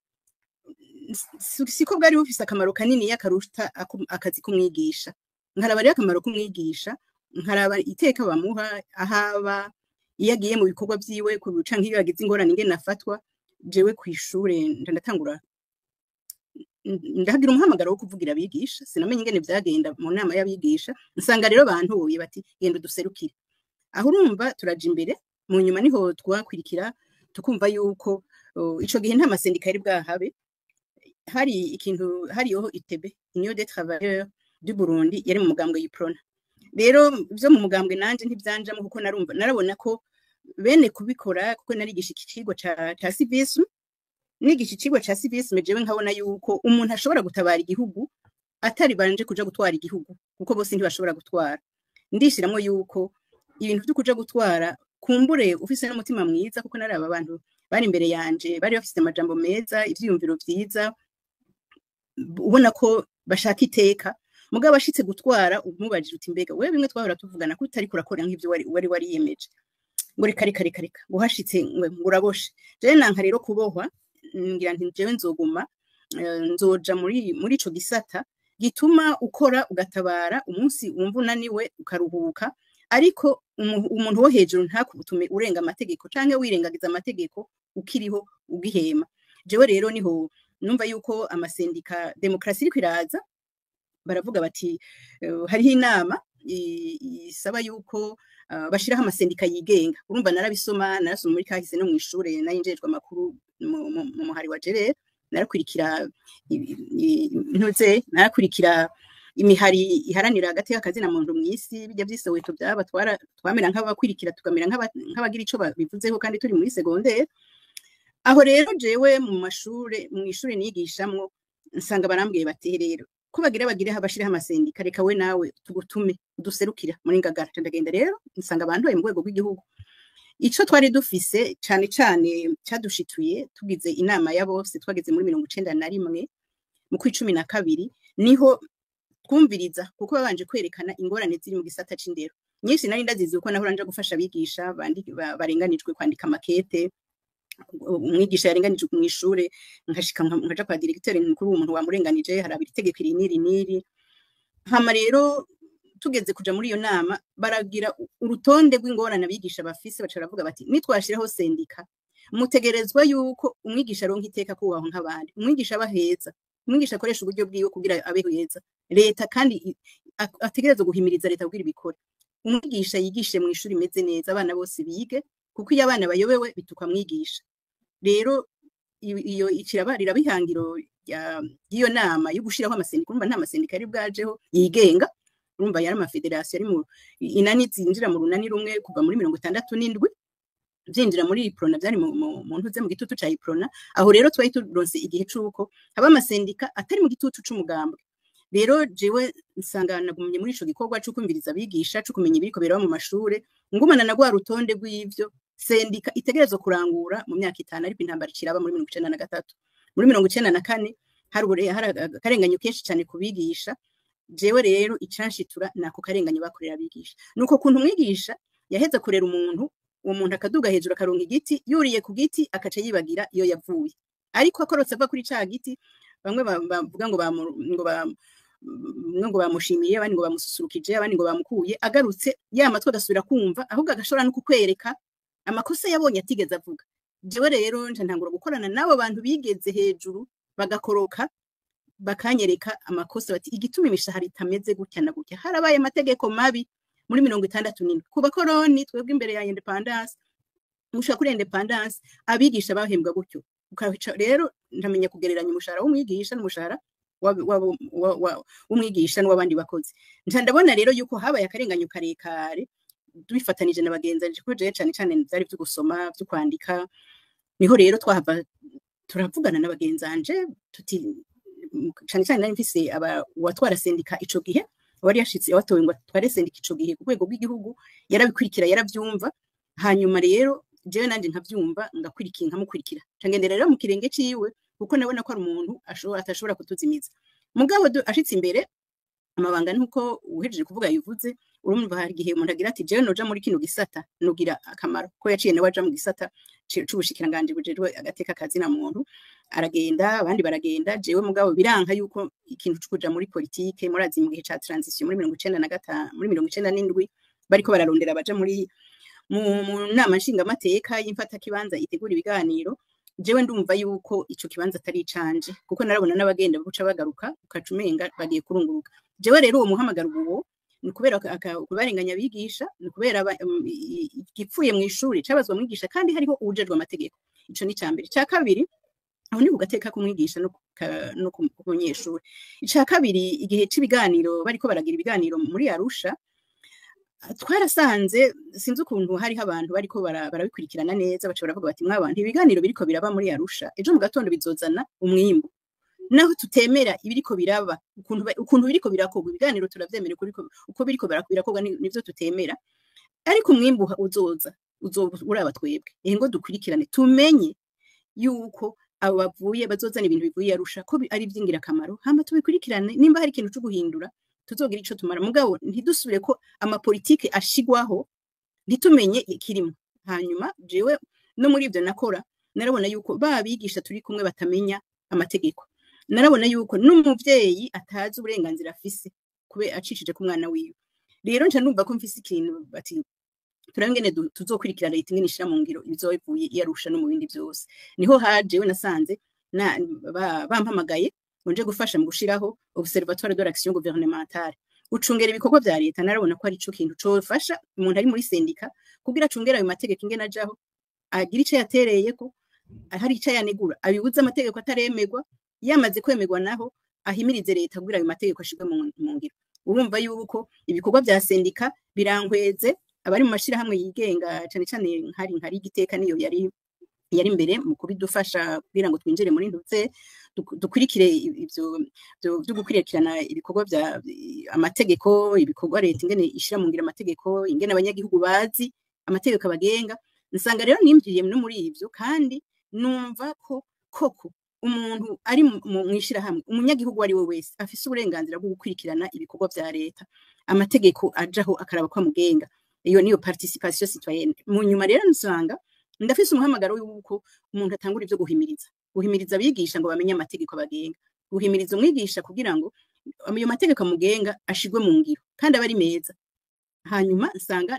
siko bwari bufise akamaro kanini yakaruta akazi kumwigisha. Nkaraba rero akamaro kumwigisha, nkaraba iteka bamuha ahaba iyo agiye mu bikorwa vyiwe kuruca nk'iyo yagize ingorane ingene afatwa. Jewe kwishure ndatangura ndahagira umuhamagaro wo kuvugira abigisha, sinamenye ingene vyagenda mu nama y'abigisha. Nsanga rero bantuye bati genda duserukire. Aho urumva turaje imbere, mu nyuma niho twakwirikira tukumva yuko ico gihe nta masendika yari bwahabe. Hari ikintu hariho ITB, Union des Travailleurs du Burundi, yari mu mugambwe y'Iprona. Rero byo mu mugambwe nanje ntivyanjamo kuko narabona ko bene kubikora, kuko narigisha ikicigwa ca civisme, nigisha icigwa ca civisme. Jewe nkabona yuko umuntu ashobora gutabara igihugu atari banje kuja gutwara igihugu, kuko bose ntibashobora gutwara. Ndishiramo yuko ibintu byo kuja gutwara, kumbure ufise n'umutima mwiza, kuko naraba abantu bari imbere yanje bari bafise amajambo meza, ivyiyumviro vyiza, ubona ko bashaka iteka. Mugabo bashitse gutwara umubajije uti mbega wewe bimwe twahora tuvugana ko utari kurakora nk'ivyo wari yemeje, ngo reka guhashitse ngo uraboshe. Je nanka rero kubohwa, ngira nti jewe nzoguma nzoja muri ico gisata gituma ukora ugatabara umunsi wumva unaniwe ukaruhuka ariko umuntu wo hejuru ntakutume urenga amategeko canke wirengagiza amategeko ukiriho ugihema jewe rero niho numva yuko amasendika demokrasi iriko iraza baravuga bati hariho inama isaba yuko bashiraho amasendika yigenga urumva narabisoma narasoma muri kahise no mw'ishure nayinjejwe amakuru mu muhari wa Jerere narakurikira narakurikira imihari iharanira hagati y'akazi na muntu mw'isi bijya vyisoweto byaba twamera nk'abakurikira tukamera nk'abagira ico bivuzeho kandi turi muri secondaire aho rero jewe mw'ishure nigishamwo nsanga barambwiye bati rero ko bagire habashiraho amasendika reka we nawe tugutume uduserukira muri Ngagara ndagenda rero nsanga abantu bari mu rwego rw'igihugu ico twari dufise cane cadushituye tugize inama ya bose twageze muri 91 mu kwicumi na kabiri niho twumviriza kuko babanje kwerekana ingorane ziri mu gisata c'indero nyinshi nari ndazizi uko nahora nja gufasha abigisha barenganijwe kwandika makete umwigisha yarenganijwe mw'ishure nkaja kwa directeur mukuru w'umuntu wamurenganije harabira itegeko iri niri hama rero tugeze kuja muri iyo nama baragira urutonde rw'ingorane abigisha bafise baca baravuga bati nitwashiraho sendika mutegerezwa yuko umwigisha aronka iteka kubaho nk'abandi umwigisha abaheza umwigisha akoresha uburyo bwiwe kugira abe heza leta kandi ategerezwa guhimiriza leta kugira ibikore umwigisha yigishe mu ishuri imeze neza abana bose bige kuko iyo abana bayobewe bitukwa mwigisha rero iyo icirabarira bihangiro iyo nama yo gushiraho amasendika urumva nta masendika yari bwajeho yigenga urumva yari amafederasiyo ari mu inani zinjira mu runani rumwe kuva muri 67 byinjira muri iprona byari mu ntuze mu gitutu ca iprona aho rero twari turonse igihe cuko haba amasendika atari mu gitutu c'umugambwe rero jewe nsanga nagumye muri ico gikorwa cyo kumviriza abigisha cyo kumenya ibiriko biraba mu mashure ngumana na gwa rutonde rw'ivyo sendika itegerezwa kurangura mu myaka 5 ariko intambara iciraba muri 1993 muri 1994 hari akarenganyo kenshi cyane kubigisha jewe rero icanshitura nako karenganyo bakorera abigisha nuko kuntu umwigisha yaheza kurera umuntu uwo muntu akaduga hejuru akaronka igiti yuriye ku giti akaca yibagira iyo yavuye ariko akorotse ava kuri ca giti bamwe bavuga ngo bamushimiye abandi ngo bamususurukije abandi ngo bamukuye agarutse yamatwe agasubira kumva ahubwo agashobora no kukwereka amakosa yabonye atigeze avuga jewe rero nje ntangura gukorana nabo bantu bigeze hejuru bagakoroka bakanyereka amakosa bati igituma imishahara itameze gutya na gutya harabaye amategeko mabi muri 67 kuba koroni twebwe imbere ya independence musha kuri independence abigisha bahembwa gutyo rero ndamenya kugereranya umushahara w'umwigisha n'umushahara w'umwigisha n'wabandi bakozi ndabona rero yuko habaye akarenganyo karekare tubifatanije na bagenzanje ko je cyane byari byo gusoma byo kwandika niho rero twahava turavugana na bagenzanje tuti cyane nari mfise watwara sendika ico gihe wari yashitse watowe ngo tware sendika ico gihe ku rwego rw'igihugu yarabikurikira yaravyumva hanyuma rero jewe nanje nkavyumva ngakurikira nkamukurikira cangendera rero mu kirenge ciwe kuko nabona ko ari umuntu atashobora kutuzimiza mugabo ashitse imbere amabanga nuko uhejeje kuvuga yivuze urumva hari gihe umuntu agira ati jewe noja muri kino gisata nugira akamaro ko yaciye nawe aja mu gisata c'ubushikiranganje bujerwe agateka kazi na muntu aragenda abandi baragenda jewe mugabo biranka yuko ikintu cukuja muri politike murazi mu gihe ca transition muri 1995 muri 1997 bariko bararondera baja muri mu nama nshinga mateka y'imfata kibanza itegura ibiganiro jewe ndumva yuko ico kibanza atari canje kuko narabona n'abagenda buca bagaruka ukacumenga bagiye kurunguruka jewe rero uwo muhamagaro uwo ni kubera kubarenganya abigisha ni kubera gipfuye mu ishuri cabazwa mwigisha kandi hariho ubujejwe amategeko ico ni cambere ca kabiri aho ni kugateka kumwigisha no kumenyeshuri ica kabiri igihe c'ibiganiro bariko baragira ibiganiro muri Arusha twarasanze sinzi ukuntu hariho abantu bariko barabikurikirana neza baca baravuga bati mw'abantu ibiganiro biriko biraba muri Arusha ejo mu gatondo bizozana umwimbu naho tutemera ibiriko biraba ukuntu biriko birakorwa ibiganiro turavyemera uko biriko birakorwa nivyo tutemera ariko umwimbu uzoza uraba twebwe ngo dukurikirane tumenye yuko abo bavuye bazozana ibintu bivuye Arusha ko ari byingira kamaro hama tubikurikirane nimba hari ikintu cyo guhindura tuzogira ico tumara mugabo ntidusubire ko amapolitike ashigwaho ntitumenye ikirimo hanyuma jewe no muri ivyo nakora narabona yuko babigisha turi kumwe batamenya amategeko, narabona yuko n'umuvyeyi atazi uburenganzira afise kube acishije ku mwana wiwe. Rero nca numva ko mfise ikintu bati turangene tuzokurikirana leta ingene ishira mu ngiro ibizovuye yarusha no mu bindi byose. Niho haje we nasanze bampamagaye nje gufasha mu gushiraho Observatoire de l'action gouvernementale, ucungera ibikorwa vya leta. Narabona ko ari ico kintu cofasha umuntu ari muri sendika kugira acungera ayo mategeko ingene ajaho, agira ico yatereyeko, hari ico yanegura, abibuza amategeko ataremegwa, yamaze kwemegwa naho ahimirize leta kugira ayo mategeko ashirwe mu ngiro. Urumva yuko ibikorwa vya sendika birankweze abari mu mashirahamwe yigenga cyane cyane nkari Igiteka niyo yari imbere mu kubidufasha kugira ngo twinjire muri ndutse dukurikire ivyo byo gukurikirana ibikorwa vya amategeko, ibikorwa leta ingene ishira mu ngiro amategeko, ingene abanyagihugu bazi amategeko abagenga. Nsanga rero nimviriye no muri ivyo, kandi numva ko koko umuntu ari mwishira hamwe, umunyagihugu ari we wese afise uburenganzira bwo gukurikirana ibikorwa vya leta, amategeko ajaho akaraba kwa mugenga. Iyo niyo participation citoyenne. Mu nyuma rero nsanga ndafise umuhamagaro yuko umuntu atangura ivyo guhimiriza abigisha ngo bamenye amategeko abagenga, guhimiriza umwigisha kugira ngo ayo mategeko amugenga ashigwe mu ngiro kandi abari meza. Hanyuma nsanga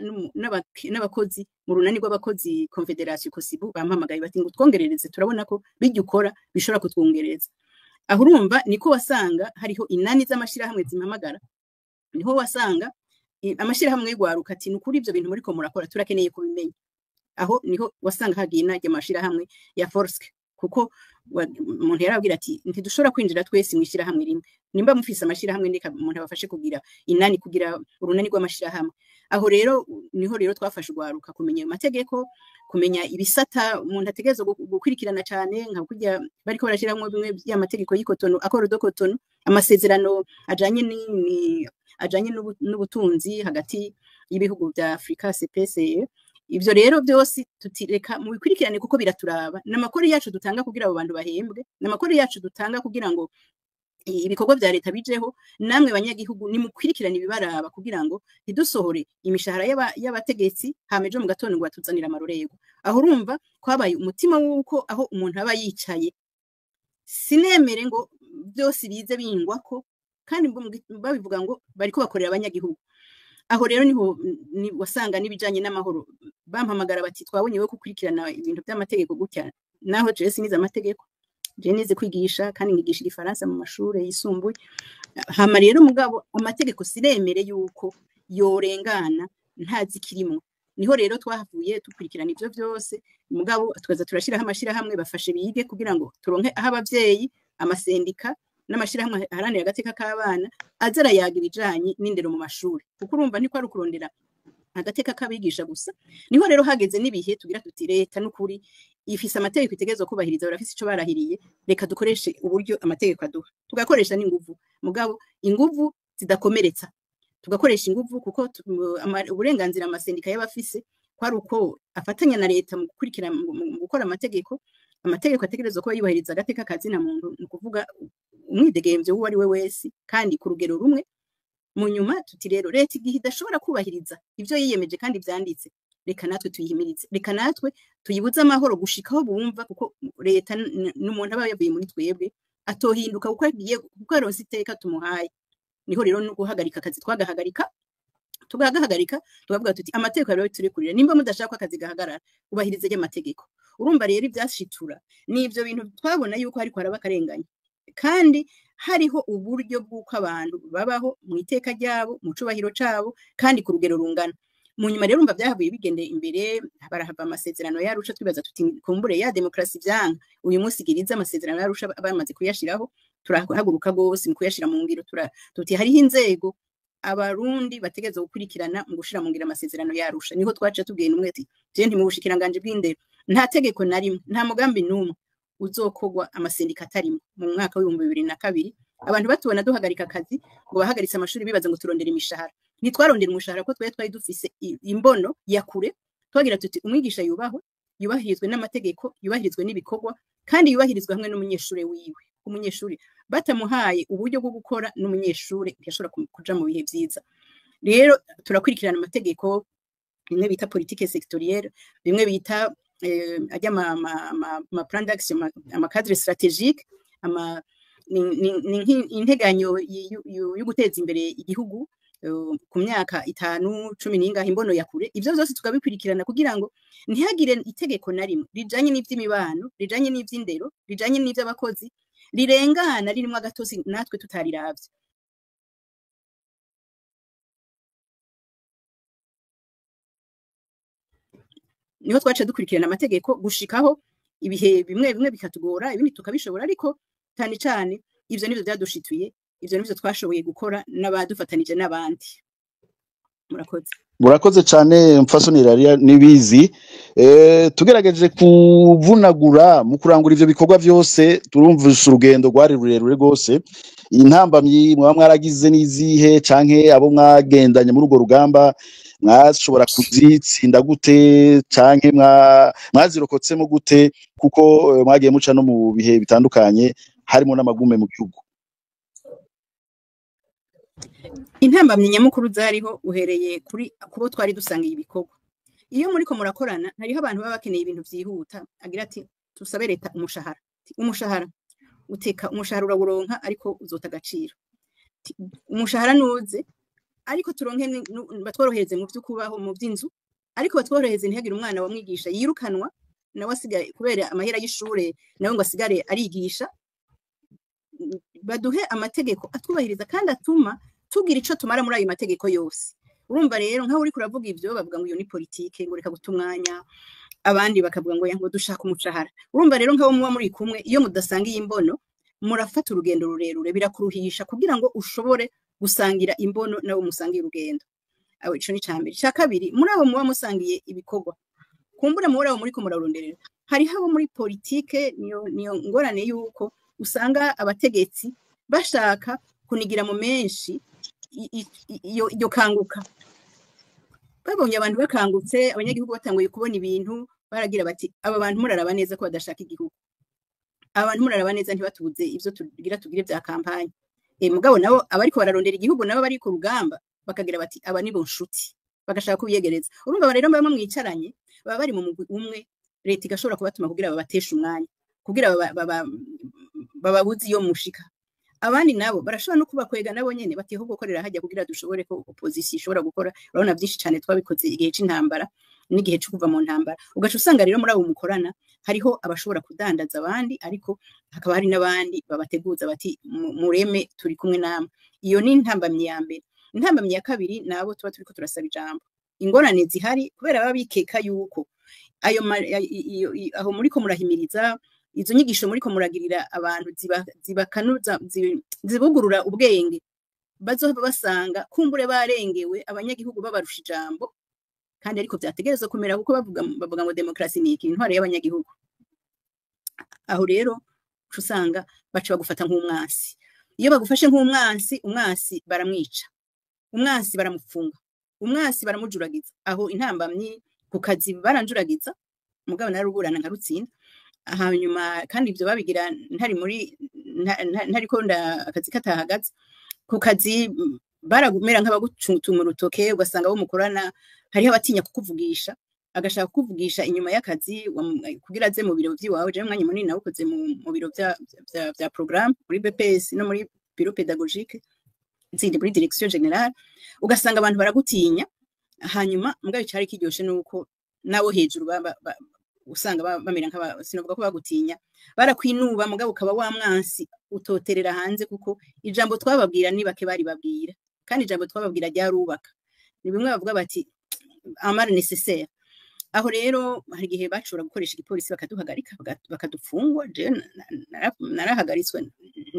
n'abakozi mu runani rw'abakozi Confederation Kosibu bampamagaye bati ngo twongerereze, turabona ko bijya ukora bishobora kutwongereza. Aho urumva niko wasanga hariho inani z'amashirahamwe zimpamagara, niho wasanga amashirahamwe y'igwaruka ati nukuri ivyo bintu muriko murakora turakeneye kubimenya. Aho niho wasanga hagiye najya amashirahamwe ya Forske, kuko umuntu yarabwira ati ntidushobora kwinjira twese mwishirahamwe rimwe, nimba mufise amashirahamwe ndeka umuntu abafashe kugira inani kugira urunani rw'amashirahamwe. Aho rero niho rero twafashe ugwaruka kumenya amategeko, kumenya ibisata umuntu ategerezwa gukurikirana cyane, nka kujya bariko barashiramwe bimwe by'amategeko y'Ikotono, accord de Cotonou, amasezerano ajanye n'ubutunzi hagati y'ibihugu bya Afrika CPCE. Ivyo rero byose tutireka mu bikurikirane kuko biraturaba, n'amakuru yacu dutanga kugira abo bantu bahembwe, n'amakuru yacu dutanga kugira ngo ibikorwa vya leta bijeho, namwe banyagihugu nimukurikirane ibibaraba kugira ngo ntidusohore imishahara y'abategetsi hameje mu gatondo ngo batuzanira amarorego. Aho urumva kwabaye umutima wuko aho umuntu aba yicaye, sinemere ngo byose bize bingwako kandi babivuga ngo bariko bakorera abanyagihugu. Aho rero niho wasanga nibijanye n'amahoro bampamagara bati twabonye we kukurikirana ibintu by'amategeko gutya. Naho je sinize amategeko, je nize kwigisha kandi ngigisha igifaransa mu mashure yisumbuye. Hama rero mugabo amategeko siremere yuko yorengana ntazi kirimo. Niho rero twahavuye tukurikirana ivyo byose, mugabo twaza turashiraho amashirahamwe bafashe bige kugira ngo turonke aho abavyeyi, amasendika n'amashirahamwe haranira agateka k'abana azara yaga ibijanye n'indero mu mashuri, kuko urumva niko ari kurondera agateka k'abigisha gusa. Niho rero hageze nibihe tugira tuti leta n'ukuri ifise amategeko itegerezwa kubahiriza, barafise ico barahiriye, reka dukoreshe uburyo amategeko aduha, tugakoresha n'inguvu, mugabo inguvu zidakomeretsa, tugakoresha inguvu kuko uburenganzira amasendika y'abafise kwari uko afatanya na leta mu gukurikira mu gukora amategeko ategerezwa kuba yubahiriza agateka kazina muntu, ni kuvuga umwidegemvyo uwo ari we wese kandi ku rugero rumwe. Mu nyuma tuti rero leta igihe idashobora kubahiriza ivyo yiyemeje kandi vyanditse, reka natwe tuyihimirize, reka natwe tuyibuze amahoro gushikaho bumva, kuko leta n'umuntu aba yavuye muri twebwe atohinduka kuko agiye kukaronsa iteka tumuhaye. Niho rero no guhagarika akazi twagahagarika, tukavuga tuti amategeko rero turikurira, nimba mudashaka akazi gahagarara ubahirize y'amategeko. Urumva rero ivyashitura n'ivyo bintu twabona yuko hariko haraba akarenganya, kandi hariho uburyo bw'uko abantu babaho mu iteka ryabo, mu cubahiro cabo, kandi ku rugero rungana. Mu nyuma rero umva byahavuye bigende imbere, barahava amasezerano yarusha, twibaza tuti kumbure ya demokrasi vyanka uyu munsi giriza amasezerano yarusha bamaze kuyashiraho, turahaguruka gose mu kuyashira mu ngiro, tuti hariho inzego abarundi bategeza gukurikirana mu gushira mu ngiro amasezerano yarusha. Niho twaca tubwira umwe ati je nti mu bushikiranganje bw'indero nta tegeko na rimwe, nta mugambi numwe uzokogwa amasendika atarimo. Mu mwaka wa 2002 abantu batubona duhagarika akazi ngo bahagaritse amashuri bibaza ngo turondera imishahara. Nitwarondera umushahara ko twari dufise imbono ya kure, twagira tuti umwigisha yubahirizwe n'amategeko, yubahirizwe n'ibikorwa, kandi yubahirizwe hamwe n'umunyeshure wiwe. Umunyeshure batamuhaye uburyo bwo gukora n'umunyeshure yashobora kuja mu bihe vyiza. Rero turakurikirana amategeko, bimwe bita politique sectorielle, bimwe bita ajya ma plan d'action ama cadre stratégique ama integanyo yo guteza imbere igihugu ku myaka 5 10 n'ingahe imbono ya kure ivyo byose tukabikurikirana kugira ngo ntihagire itegeko na rimwe rijanye n'ivy'imibano rijanye n'ivy'indero rijanye n'ivy'abakozi rirengana ririmo agatosi natwe tutariravye. Niho twaca dukurikirana amategeko gushikaho ibihe bimwe bimwe bikatugora ibindi tukabishobora ariko cyane cyane ivyo nivyo byadushituye ivyo nivyo twashoboye gukora n'abadufatanije n'abandi. Murakoze cyane mfasoni Raria nibizi tugerageje kuvunagura mu kurangura ivyo bikorwa byose turumvisha urugendo rwari rurerure rwose intambamyi mwa mwaragize nizihe canke abo mwagendanye muri urwo rugamba mwashobora kuzitsinda gute canke mwazirokotsemo gute kuko mwagiye muca no mu bihe bitandukanye harimo n'amagume mu gihugu. Intambamyi nyamukuru zariho uhereye kuri kubo twari dusangiye ibikorwa. Iyo muri ko murakorana hariho abantu baba bakeneye ibintu vyihuta agira ati tusabe leta umushahara uteka umushahara urawuronka ariko uzota agaciro. Umushahara nuze ariko turonke batworohereze mu vy'ukubaho mu vy'inzu ariko batworohereze ntihagire umwana wa mwigisha yirukanwa nawe asigaye kubera amahera y'ishure nawe ngo asigare arigisha. Baduhe amategeko atwubahiriza kandi atuma tugira ico tumara muri ayo mategeko yose. Urumva rero nkaho uri kuravuga ivyo bavuga ngo iyo ni politique ngo reka gutumwanya abandi bakavuga ngo yango dushaka umushahara. Urumva rero nkaho muba muri kumwe iyo mudasangiye imbono murafata urugendo rurerure birakuruhisha kugira ngo ushobore gusangira imbono nawe musangiye urugendo. Aho ico ni cambere. Cya kabiri muri abo muba musangiye ibikorwa kumbura muri abo muri ko muraronderera hari habo muri politique niyo ngorane yuko usanga abategetsi bashaka kunigira mu menshi iyo kanguka. Babonye abantu bakangutse abanyagihugu batanguye kubona ibintu baragira bati aba bantu muraraba neza ko badashaka igihugu. Abantu muraraba neza ntibatubuze ivyo tugire bya kampanye. Mugabo nabo abariko bararondera igihugu nabo bari ku rugamba bakagira bati aba ni bo nshuti bagashaka kubiyegereza. Urumva rero bamwe mwicaranye baba bari mu mugwi umwe leta igashobora kubatuma kugira babatesha umwanya kugira bababuzi iyo mushika. Abandi nabo barashobora no kubakwega nabo nyene bati ahubwo korera hajya kugira dushobore ko opposition ishobora gukora. Urabona byinshi cyane twabikoze igihe c'intambara n'igihe cyo kuva mu ntambara ugaca usanga rero muri abo mukorana hariho abashobora kudandaza abandi ariko hakaba hari n'abandi babateguza bati mureme turi kumwe namwe. Iyo ni intambamyi ya mbere. Intambamyi ya kabiri nabo tuba turiko turasaba ijambo. Ingorane zihari kubera baba bikeka yuko aho muri ko murahimiriza izo nyigisho muri ko muragirira abantu zibakanuza zibugurura ubwenge bazoba basanga kumbure barengewe abanyagihugu babarusha ijambo kandi ariko byategerezwa kumera kuko bavuga ngo demokrasi ni iki intware y'abanyagihugu. Aho rero usanga baca bagufata nk'umwansi. Iyo bagufashe umwansi baramwica, umwansi baramufunga, umwansi baramujuragiza. Aho intambamyi ku kazi baranjuragiza mugabo naruburana nkarutsinda. Hanyuma kandi ivyo babigira ntari ko akazi katahagaze ku kazi baragumera nk'abagucunga urutoke ugasanga bo mukorana hariho abatinya kukuvugisha agashaka kukuvugisha inyuma y'akazi kugira aze mu biro by'iwawe je mwanya munini nawukoze mu biro bya programme muri BPS no muri bureau pédagogique zindi muri direction générale ugasanga abantu baragutinya. Hanyuma mugabo cyari kiryoshe nuko nawo hejuru usanga bamera sinovuga ko bagutinya barakwinuba mugabo ukaba wa mwansi utoterera hanze kuko ijambo twababwira ni bake bari babwira kandi ijambo twababwira ryarubaka ni bimwe bavuga bati amara nécessaire. Aho rero hari gihe bacura gukoresha igipolisi bakaduhagarika bakadufungwa. Je narahagaritswe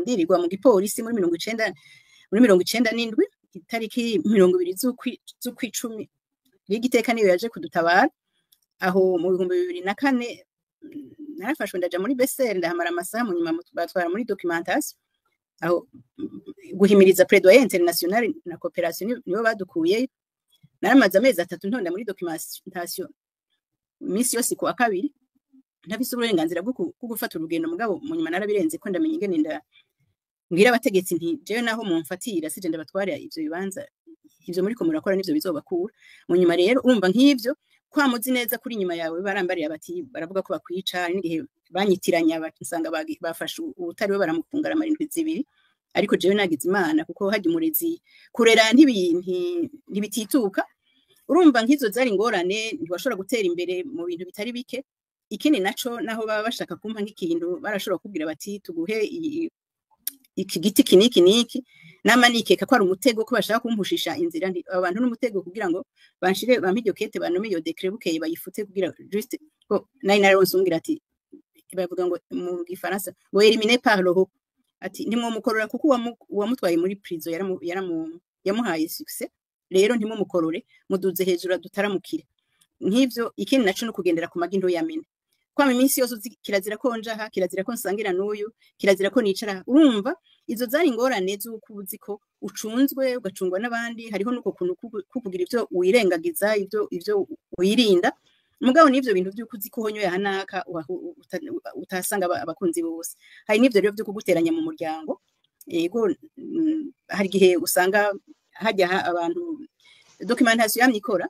ndirirwa mu gipolisi muri 1997 itariki 20 z'ukwicumi y'igiteka niyo yaje kudutabara. Aho mu 2004 narafashwe ndaja muri BCR ndahamara amasaha mu nyuma batwara muri documentation aho guhimiriza plaidoyer international na coopération nibo badukuye. Naramaze amezi 3 ntonda muri documentation misi yose ku akabiri ntabise uburenganzira bwo gufata urugendo mugabo mu nyuma narabirenze ko ndamenye ingene ngira abategetsi nti jewe naho mumfatira sije ndabatwara ivyo bibanza ivyo muri ko murakora nivyo bizobakura mu nyuma. Rero urumva nk'ivyo kwamuzi neza kuri nyuma yawe barambarira bati baravuga ko bakwica n'igihe banyitiranya basanga bafashe ubutari we baramufungara amarindwi zibiri ariko jewe nagize Imana kuko hajya umurezi kurera ntibitituka urumva nk'izo zari ingorane ntibashobora gutera imbere mu bintu bitari bike ikindi naco naho baba bashaka kumpa nk'ikintu barashobora kubwira bati tuguhe iki giti kiniki nama nikeka ko ari umutego ko bashaka kumpushisha inzira abantu n'umutego kugira ngo banshire bampe iryo kete banome iyo decret bukeye bayifute kugira juste ko nari naronse umbwira ati bavuga ngo mu gifaransa ngo éliminer par le haut ati ndimwo mukorora kuko uwamutwaye muri prison yamuhaye succès rero ndimwo mukorore muduze hejuru dutaramukire nk'ivyo ikindi naco no kugendera ku magindo yamene kwa iminsi yose kirazira ko njaha kirazira ko nsangira n'uyu kirazira ko nicara urumva izo zari ingorane z'uko uzi ko ucunzwe ugacungwa n'abandi hariho nuko kuntu kuvugira ivyo wirengagiza ivyo wirinda mugabo n'ivyo bintu by'uko uzi ko honyoye hanaka utasanga abakunzi bose hari n'ivyo rero byo kuguteranya mu muryango yego hari gihe usanga hajya abantu documentation yamyikora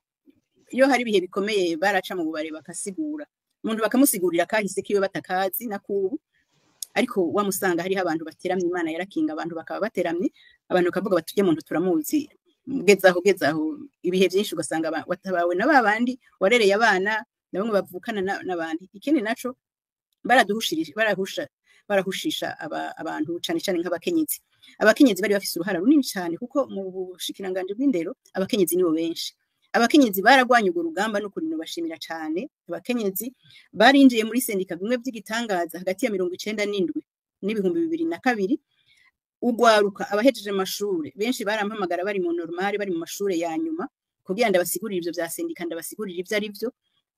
iyo hari bihe bikomeye baraca mu bubare bakasigura umuntu bakamusigurira kahise kiwe batakazi nakubu ariko wamusanga hari abantu bateramye Imana yarakinga abantu bakaba bateramye abantu bakavuga batuje muntu turamuzi gezaho ibihe byinshi ugasanga watabawe na babandi warereye abana na bamwe bavukana n'abandi ikindi naco barahushisha abantu cyane nk'abakenyezi bari bafise uruhara runini cyane kuko mu bushikiranganje bw'indero abakenyezi nibo benshi abakenyezi baragwanye urwo rugamba no kurinda bashimira cyane abakenyezi barinjiye muri sendika bimwe by'igitangaza hagati ya 97 n'ibihumbi 2002 ugwaruka abahejeje amashure benshi barampamagara bari mu normal bari mu mashure ya nyuma kugira ndabasigurira ivyo bya sendika ndabasigurira ivyo ari byo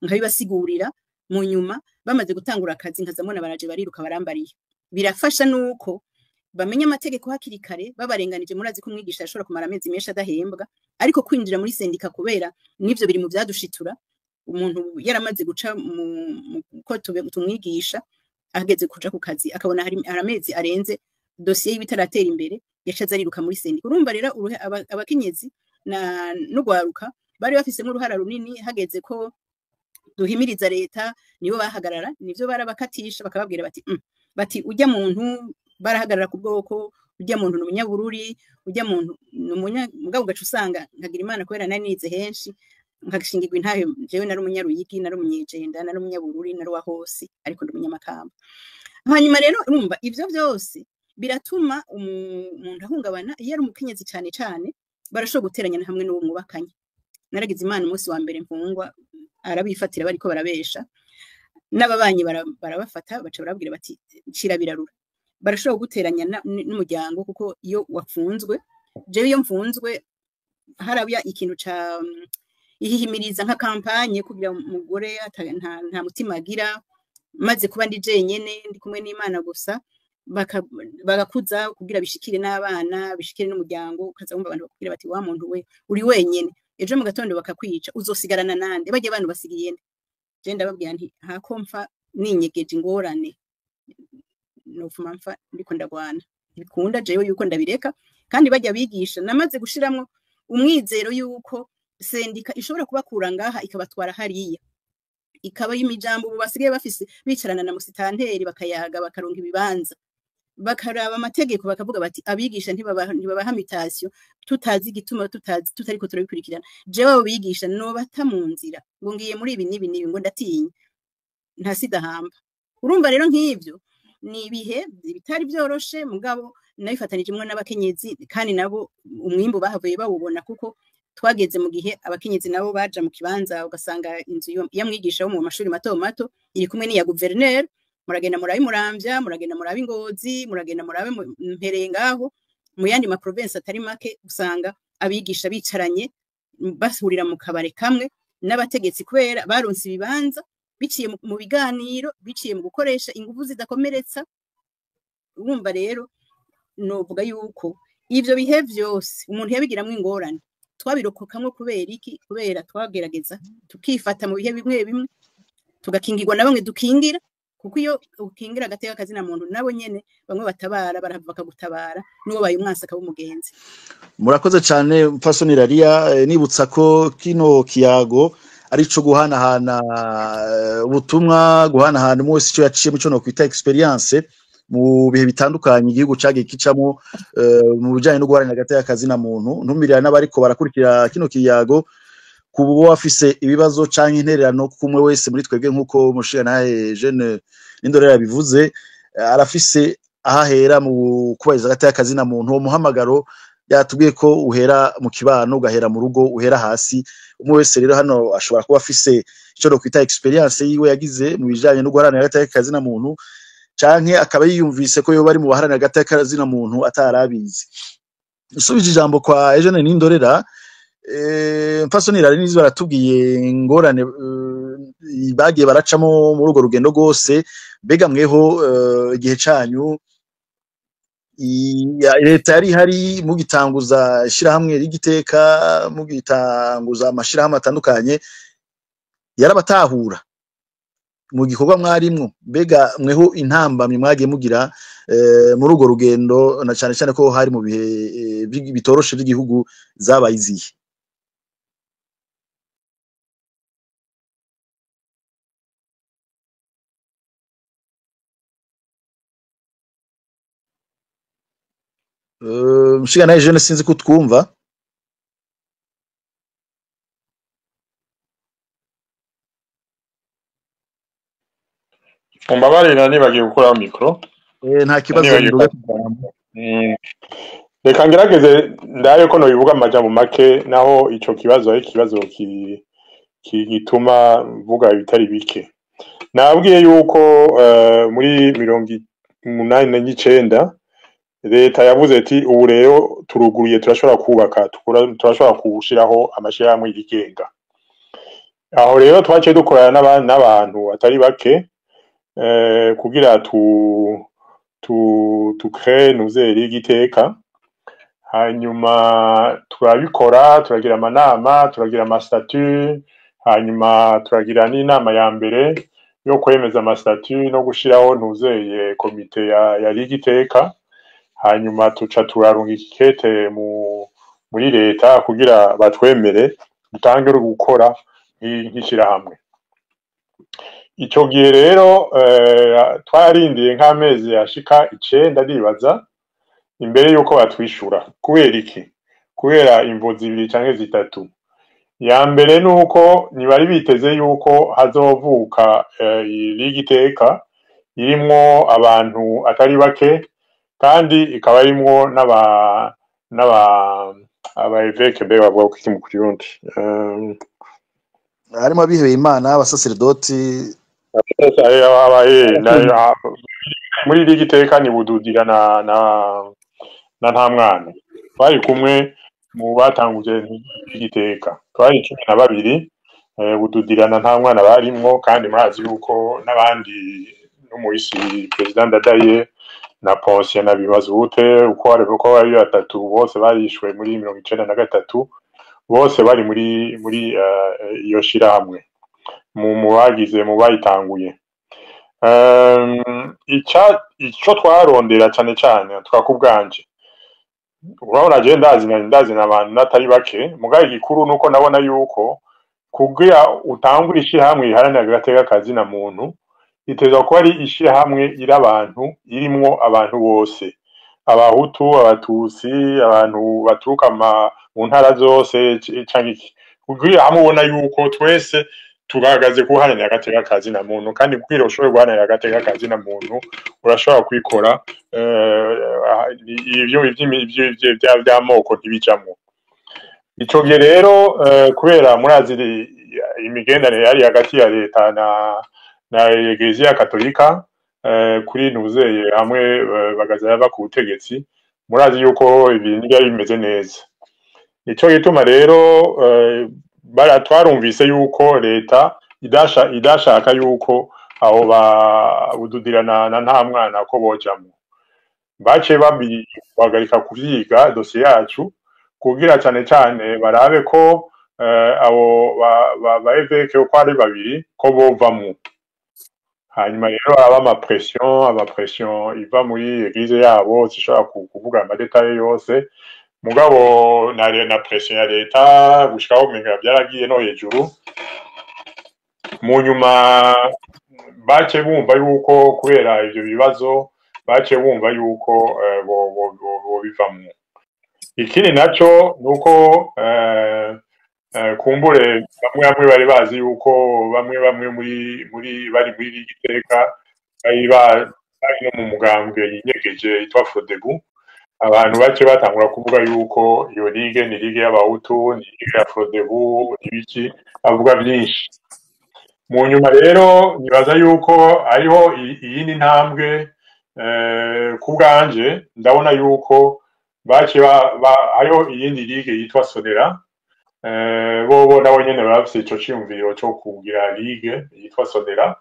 nkabibasigurira mu nyuma bamaze gutangura akazi nkazamona baraje bariruka barambariye birafasha nuko bamenye amategeko hakiri kare babarenganije murazi ko umwigisha ashobora kumara amezi menshi adahembwa ariko kwinjira muri sendika kubera nivyo biri mu byadushitura umuntu yaramaze guca ko tumwigisha ageze kuja ku kazi akabona hari amezi arenze dossier y'ibitaratera imbere yacaza ariruka muri sendika urumva rero abakenyezi n'ugwaruka bari bafisemo uruhara runini hageze ko duhimiriza leta nibo bahagarara nivyo barabakatisha bakababwira bati ujya muntu barahagarara ku bwoko ujya muntu n'umunyabururi ujya muntu mugabo gacu usanga nkagira Imana kubera nari nize henshi nkagishingirwa intahe jewe nari umunyaruyigi nari umunyejenda nari umunyabururi nari wa hose ariko ndi umunyamakamba hanyuma rero urumva ivyo byose biratuma umuntu ahungabana iyo ari umukenyezi cyane barashobora guteranya hamwe n'uwo mwubakanye naragize Imana umunsi wa mbere mfungwa arabifatira bariko barabesha n'ababanyi barabafata baca barabwira bati cira birarura barashobora guteranya n'umuryango kuko iyo wafunzwe jewe iyo mfunzwe harabya ikintu ca ihihimiriza nka kampanye kugira umugore nta mutima agira maze kuba ndi jenyene ndi kumwe n'Imana gusa bagakuza kugira bishikire n'abana bishikire n'umuryango ukazumva abantu bakubwira bati wa muntu we uri wenyene ejo mu gatondo bakakwica uzosigarana nande bajye abantu basigiye je ndababwira nti hakomfa ninyegeje ingorane nofuma mfa ndiko ndagwana bikunda jewe yuko ndabireka kandi bajya bigisha namaze gushiramwo umwizero yuko sendika ishobora kubakura ngaha ikabatwara hariya ikaba y'imijambo basigaye bafise bicarana na musitanteri bakayaga bakaronka ibibanza bakaraba amategeko bakavuga bati abigisha ntibabaha mitation tutazi gituma tutariko turabikurikirana jewe abo bigisha no bata mu nzira ngo ngiye muri ibi nibi ngo ndatinya ntasidahamba urumva rero nk'ivyo ni ibihe bitari byoroshe mugabo nabifatanije mwe n'abakenyezi kandi nabo umwimbo bahavuye bawubona kuko twageze mu gihe abakenyezi nabo baja mu kibanza ugasanga inzu yamwigisha wo mu mashuri mato iri kumwe n'iya guverineri muragenda murabe Muramvya muragenda murabe Ngozi muragenda murabe Mpereye ngaho mu yandi ma province atari make usanga abigisha bicaranye bahurira mu kabare kamwe n'abategetsi kubera baronse ibibanza biciye mu biganiro biciye mu gukoresha ingufu zidakomeretsa urumva rero novuga yuko ivyo bihe vyose umuntu yabigiramwe ingorane twabirokokamwe kubera iki kubera twagerageza tukifata mu bihe bimwe tugakingirwa na bamwe dukingira kuko iyo ukingira agateka kazi na muntu nabo nyene bamwe batabara barahava bakagutabara niwo baye umwansi akaba umugenzi murakoze cyane Mpfasoni Laria nibutsa ko kino kiyago arico guhanahana ubutumwa, guhanahana umwe wese ico yaciye mu cyo no kwita experience mu bihe bitandukanye igihugu cagiye kicamo mu bijanye no guharanira hagati y'akazi na muntu. Ntumirira n'abariko barakurikira kino kiyago kubo bafise ibibazo canke intererano kumwe wese muri twebwe nkuko Mushingantahe Jeune Nindorera bivuze, arafise ahahera mu kubahiriza hagati y'akazi na muntu. Uwo muhamagaro yatubwiye ko uhera mu kibano, ugahera mu rugo, uhera hasi. Umwe wese rero hano ashobora kuba afise ico no kwita experience yiwe yagize mu bijanye no guharanira hagati y'akazi na muntu, canke akaba yiyumvise ko yoba ari mu baharanira hagati y'akazi na muntu atarabizi. Usubije ijambo kwa Jeune Nindorera, mfasonira rero nizo baratubwiye ingorane bagiye baracamo muri urwo rugendo rwose. Mbega mweho igihe canyu leta yari hari mugitanguza ishirahamwe ry'igiteka, mugitanguza amashirahamwe atandukanye, yarabatahura mu gikorwa mwarimwo? Mbega mweho intambamye mwagiye mugira muri urwo rugendo, na cane cane ko hari mu bihe bitoroshe by'igihugu, zabaye izihe? Mushingantahe Jeune sinzi ko twumva. Mumbabarira nibagiye gukuraho mikro. Nta kibazo nduga. Reka ngerageze ndaye ko no bivuga amajambo make, naho ico kibazo ari kibazo gituma mvuga ibitari bike. Nabwiye yuko muri 1989 leta yavuze ati ubu rero turuguruye, turashobora kubaka, turashobora kushiraho amashirahamwe yigenga. Aho rero twaciye dukorana n'abantu atari bake kugira tukreye nuzeri y'igiteka. Hanyuma turabikora, turagira amanama, turagira amastatut, hanyuma turagira n'inama ya mbere yo kwemeza amastatut no gushiraho nuzeye komite ya ligiteka. Hanyuma tuca turarunga ikete muri leta kugira batwemere dutangire gukora nk'ishirahamwe. Ico gihe rero twarindiye nk'amezi yashika 9 ndibaza imbere yuko batwishura. Kubera iki? Kubera imvo zibiri canke zitatu. Ya mbere nuko ntibari biteze yuko hazovuka ligiteka irimwo abantu atari bake, kandi ikaba irimwo aba evêque be bavuga ko mu Kirundi harimo abihebeye Imana, abasaserdoti, muri ligiteka ni Bududira na nta mwana. Bari kumwe mu batanguje ligiteka, twari 12. Bududira na nta mwana barimwo, kandi murazi yuko n'abandi n'umuhisi President Ndadaye na Ponce na Bibazute uko bari batatu bose barishwe muri 1993, bose bari muri iyo shirahamwe mu bagize mu bayitanguye. Ico twarondera cane cane twakubwanje, urabona je ndazi n'abantu natari bake, mugaye igikuru nuko nabona yuko kugira utangura ishirahamwe iharanira agateka kazi na muntu, iteza ko ari ishirahamwe irabantu irimwo abantu bose, abahutu, abatutsi, abantu baturuka mu ntara zose canke iki, kugira hamubona yuko twese tugahagaze kuharanira agateka kazi na muntu. Kandi kugira ushobore guharanira agateka kazi na muntu urashobora kwikora ivyo by'amoko ntibijamwo. Ico gihe rero kubera murazi imigendanire yari hagati ya leta na Eglizia Katolika kuri nuzeye hamwe bagaza yava ku butegetsi, murazi yuko ibintu byari bimeze neza. Ico gituma rero baratwarumvise yuko leta idashaka yuko aho Bududira na nta mwana ko bojamwo. Bace bagarika kuvyiga dosiye yacu kugira cane cane barabe ko abo ba evêque uko ari babiri ko bovamwo. Hanyuma rero aba amapression iva muri eglise yabo, zishobora kuvuga amadetaye yose, mugabo na pression ya leta gushikaho umenga byaragiye no hejuru. mu nyuma bace bumva yuko kubera ivyo bibazo bace bumva yuko bo bivamwo. Ikindi naco nuko kumbure bamwe bari bazi yuko bamwe muri bari muri Giteka bari no mu mugambwe yinyegeje yitwa Frodebu. Abantu bace batangura kuvuga yuko iyo ligue ni ligue y'abahutu, ni ligue ya Frodebu, n'ibiki avuga byinshi. Mu nyuma rero nibaza yuko ariho iyindi ntambwe kubwanje ndabona yuko bace hariho iyindi ligue yitwa Sonera. Bo nabo nyene bafise ico ciyumviro cyo kugira ligue yitwa Sonera.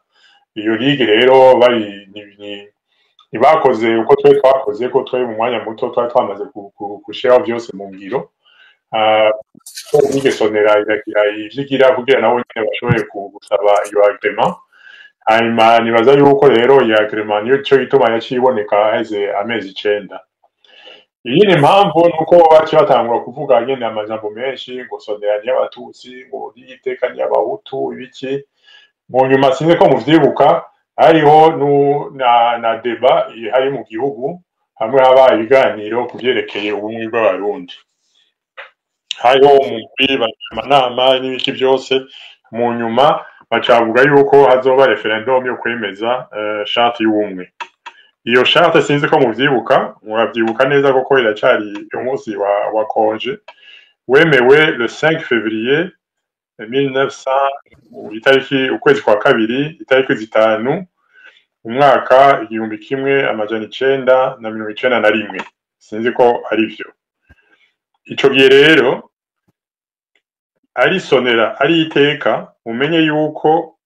Iyo ligue rero bari ntibakoze uko twe twakoze ko twe mu mwanya muto twari twamaze gushiraho byose mu ngiro. Ligue Sonera iragira ivyigira kugira nabo nyene bashoboye gusaba iyo agreement. Hanyuma nibaza yuko rero iyo agreement niyo cyo gituma yaciboneka heze amezi 9. Iyi ni mpamvu nuko baci batangura kuvuga nyene amajambo menshi ngo Sonera ni y'abatutsi, ngo Giteka ni y'abahutu, ibiki. Mu nyuma sinzi ko muvyibuka hariho na deba hari mu gihugu hamwe habaye ibiganiro kuvyerekeye ubumwe bw'abarundi. Hariho umugwi amanama n'ibiki byose, mu nyuma bacavuga yuko hazoba referendum yo kwemeza charte y'ubumwe. Iyo charte sinzi ko muvyibuka, murabyibuka neza koko iracari umunsi wa konje wemewe le 5 février 1900 itariki ukwezi kwa kabiri itariki 5 umwaka 1991 sinzi ko ari vyo. Ico gihe rero ari Sonera ari Iteka umenye yuko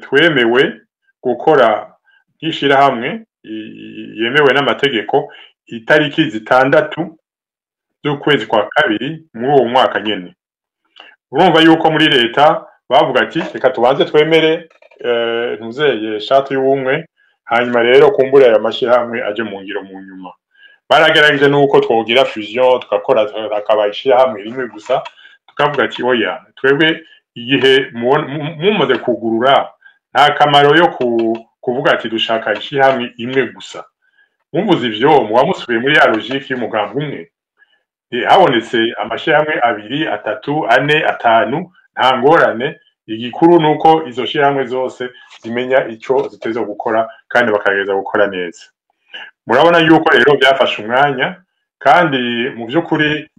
twemewe gukora gishira hamwe yemewe n'amategeko itariki 6 z'ukwezi kwa kabiri muri uwo mwaka nyene. Urumva yuko muri leta bavuga ati reka tubanze twemere ntuzeye charte y'ubumwe hanyuma rero kumbura aya mashirahamwe aje mu ngiro mu nyuma. Baragerageje nuko twogira fusion tukakora akabayishira hamwe rimwe gusa tukavuga ati oya twebwe igihe mumaze kugurura nta kamaro yo kuvuga ati dushaka ishirahamwe imwe gusa. Mumvuze ivyo muwamusubiye muri ya logique y'umugambi umwe. Habonetse amashirahamwe 2, 3, 4, 5 nta ngorane. Igikuru nuko izo shirahamwe zose zimenya ico zitezo gukora kandi bakagereza gukora neza. Murabona yuko rero byafashe umwanya kandi mu byukuri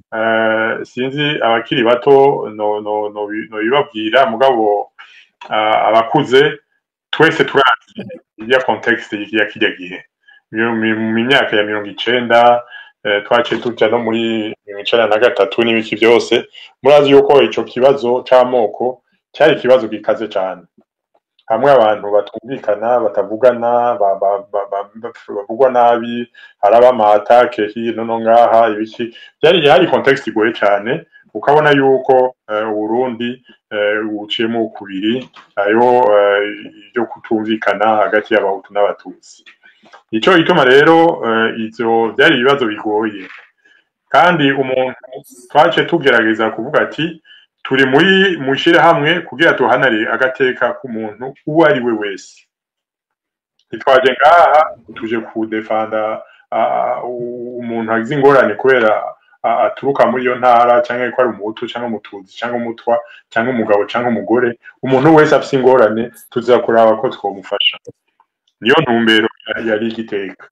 sinzi abakiri bato no bibabwira mugabo abakuze twese turazi ya context ya kijya gihe mu myaka ya 90 twace tuja no muri 1993 n'ibiki byose. Murazi yuko ico kibazo c'amoko cyari kibazo gikaze cyane, hamwe abantu batumvikana batavugana bavugwa nabi, haraba amatake hino no ngaha ibiki. Byari context igoye cyane, ukabona yuko Burundi uciyemo kubiri ayo byo kutumvikana hagati y'abahutu n'abatutsi. Ico ituma rero izo byari ibibazo bigoye, kandi umuntu twace tugerageza kuvuga ati turi muri mushira hamwe kugira tuhanare agateka k'umuntu uwo ari we wese. Nitwaje ngaha tuje kudefanda umuntu agize ingorane kubera aturuka muri iyo ntara cyangwa ko ari umuhutu cyangwa umututsi cyangwa umutwa cyangwa umugabo cyangwa umugore. Umuntu wese afite ingorane tuzakuraba ko twomufasha. Niyo ntumbero yari Igiteka.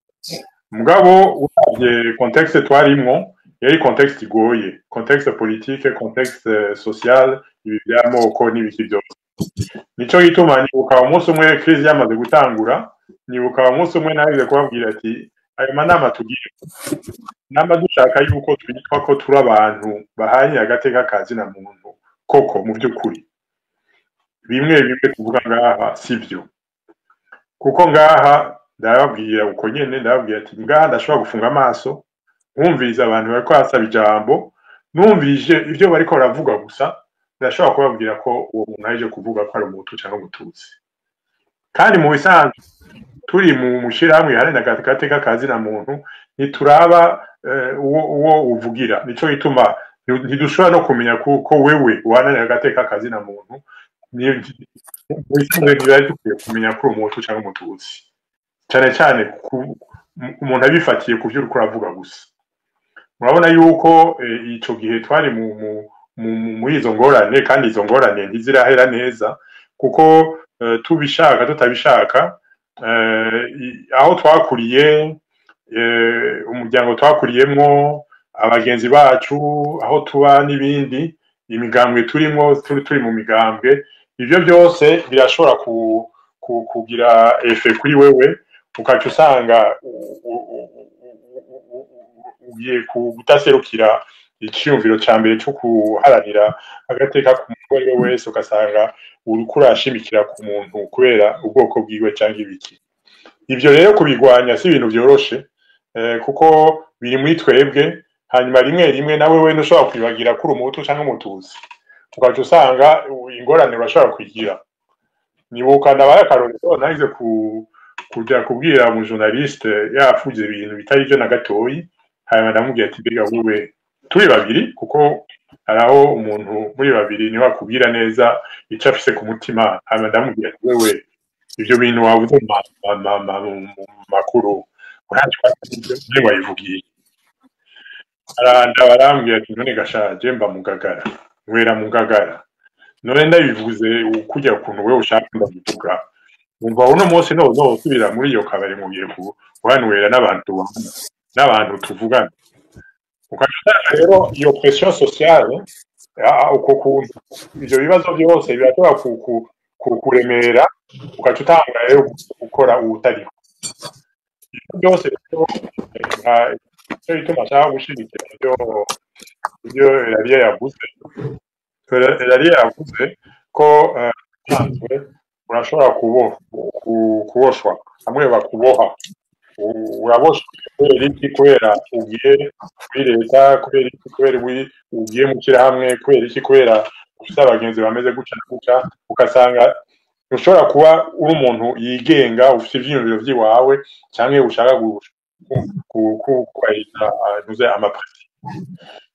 Mugabo uravye contexte twarimwo yari contexte igoye, contexte politique, contexte social, ibi by'amoko n'ibiki byose. Nico gituma nibuka umunsi umwe crise yamaze gutangura, nibuka umunsi umwe nabize kubabwira ati ayo manama tugiye namba dushaka yuko twitwa ko turi abantu bahanye agateka kazi na muntu koko mu by'ukuri. Bimwe tuvuga ngaha sivyo, kuko ngaha ndababwira uko nyene, ndababwira ati ngaha ndashobora gufunga amaso nkumviriza abantu bariko basaba ijambo, numvije ivyo bariko baravuga gusa ndashobora kubabwira ko uwo muntu aje kuvuga ko ari umutu cyangwa umututsi. Kandi mu bisanzwe turi mu mushirahamwe hari n'agateka kazi na muntu nituraba uwo uvugira. Nico gituma ntidushobora no kumenya ko wewe wananiye agateka kazi na muntu mu bisanzwe ntibari dukwiye kumenya ko uri umuhutu cyangwa umututsi cyane cyane umuntu abifatiye ku byo uriko uravuga gusa. Murabona yuko ico gihe twari muri izo ngorane, kandi izo ngorane ntizirahera neza kuko tubishaka tutabishaka aho twakuriye, umuryango twakuriyemwo, abagenzi bacu, aho tuba n'ibindi, imigambwe turimo, turi mu migambwe, ivyo byose birashobora kugira efe kuri wewe, ukaca usanga ugiye kudaserukira icyumviro ca mbere cyo kuharanira agateka ku muntu uwo wese, ugasanga uriko urashimikira ku muntu kubera ubwoko bwiwe cyangwa ibiki. Ivyo rero kubigwanya si ibintu vyoroshe, kuko biri muri twebwe. Hanyuma rimwe rimwe nawe we ntushobora kwibagira ko uri umuhutu cyangwa umututsi, ukaca usanga ingorane urashobora kugira. Nibuka ndabaye akarorero, nahize kuja kubwira mu journaliste yafuze ibintu bitari byo na gatoyi, hanyuma ndamubwira ati mbega wewe turi babiri, kuko haraho umuntu muri babiri niwe akubwira neza ico afise ku mutima. Hanyuma ndamubwira ati wewe ivyo bintu wavuze mu makuru uraje wayivugiye? Barambwira ati none gashaje mba mu Ngagara, nwera mu Ngagara, none ndabivuze kujya ukuntu wewe ushaka ndabivuga, umva uno munsi no usubira muri iyo kabari mugiye kuhanwera n'abantu tuvugana. Ukashaka rero iyo pression sociale, uko kuntu ivyo bibazo byose birashobora kuremera, ukaca utanga rero gukora ubutariho. Ibyo byose rero cyo bituma ashaka gushigikira ibyo Elie yavuze ko urashobora kuboshwa, hamwe bakuboha, uraboshwa kubera iki? Kubera ugiye kuri leta, kubera iki? Kubera ugiye mu kirahamwe, kubera iki? Kubera ufite abagenzi bameze gutya na gutya, ugasanga ushobora kuba uri umuntu yigenga, ufite ivyiyumviro vyiwawe, canke ushaka kubahiriza amapresi.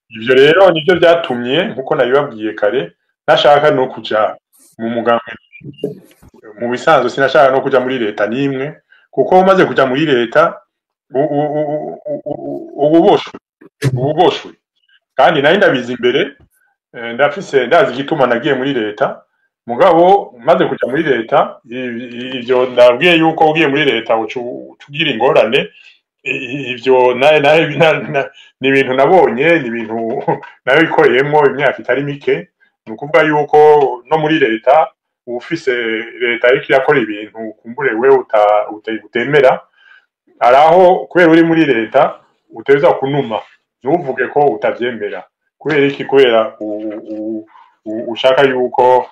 Ivyo rero nivyo vyatumye, nkuko nabibabwiye kare, ntashaka no kuja mu mugambwe. Mu bisanzwe sinashaka no kuja muri leta nimwe, kuko umaze kuja muri leta ububoshwe. Kandi nari ndabizi imbere, ndazi igituma nagiye muri leta. Mugabo maze kuja muri leta, ivyo ndabwiye yuko ugiye muri leta ucugira ingorane. Ivyo ni ibintu nabonye, ni ibintu nabikoreyemo imyaka itari mike. Ni ukuvuga yuko no muri leta ufise leta ariko irakora ibintu kumbure wewe utemera, araho kubera uri muri leta uteza kunuma, ntuvuge ko utavyemera. Kubera iki? Kubera ushaka yuko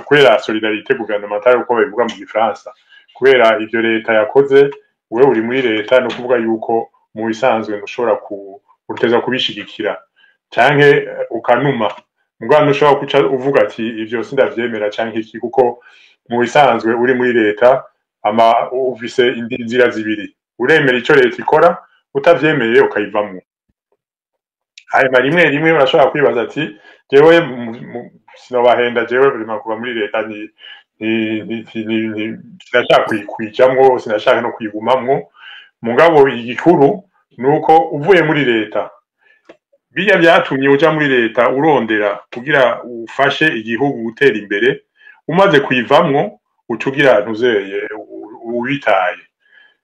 kubera solidarité gouvernementale uko bivuga mu Gifaransa, kubera ivyo leta yakoze, wewe uri muri leta, no kuvuga yuko mu bisanzwe ntushobora uteza kubishigikira canke ukanuma. Mugabo ntushobora kuca uvuga ati ivyo sindavyemera canke iki, kuko mu bisanzwe uri muri leta ufise inzira zibiri: uremera ico leta ikora, utavyemeye ukayivamwo. Hanyuma rimwe rimwe urashobora kwibaza ati jewe sinobahenda, jewe birima kuva muri leta sinashaka kuyijamwo, sinashaka no kuyigumamwo. Mugabo igikuru nuko uvuye muri leta, biya byatumye uja muri leta urondera kugira ufashe igihugu gutera imbere, umaze kuyivamwo ucugira ntuzeye ubitaye.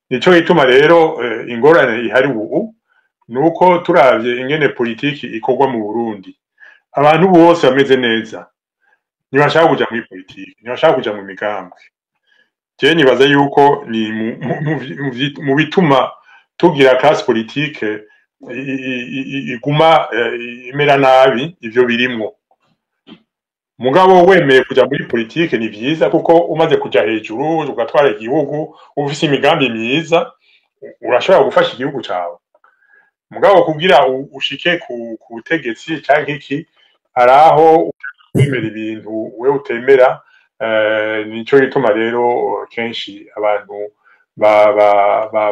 Nico gituma rero ingorane ihari ubu nuko turavye ingene politiki ikorwa mu Burundi, abantu bose bameze neza, ntibashaka kuja muri politiki, ntibashaka kuja mu migambwe. Je nibaza yuko ni mu bituma tugira classe politique iguma imera nabi, ivyo birimwo. Mugabo wemeye kuja muri politike ni vyiza, kuko umaze kuja hejuru ugatwara igihugu, ufise imigambi myiza, urashobora gufasha igihugu cawe. Mugabo kugira ushike ku butegetsi canke iki, araho wemera ibintu we utemera. Nico gituma rero kenshi abantu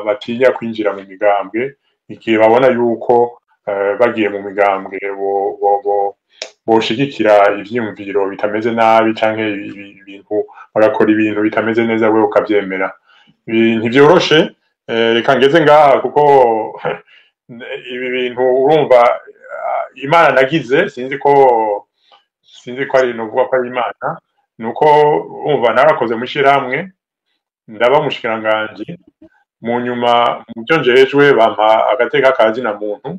batinya kwinjira mu migambwe, igihe babona yuko bagiye mu migambwe boshigikira ivyiyumviro bitameze nabi canke ibintu bagakora ibintu bitameze neza wewe ukavyemera. Ntivyoroshe, reka ngeze ngaha kuko ibi bintu urumva Imana nagize sinzi ko ari novuga ko ari Imana, nuko urumva narakoze mushirahamwe ndaba mushikiranganje, mu nyuma mu byo njejwe bampa agateka kazina muntu,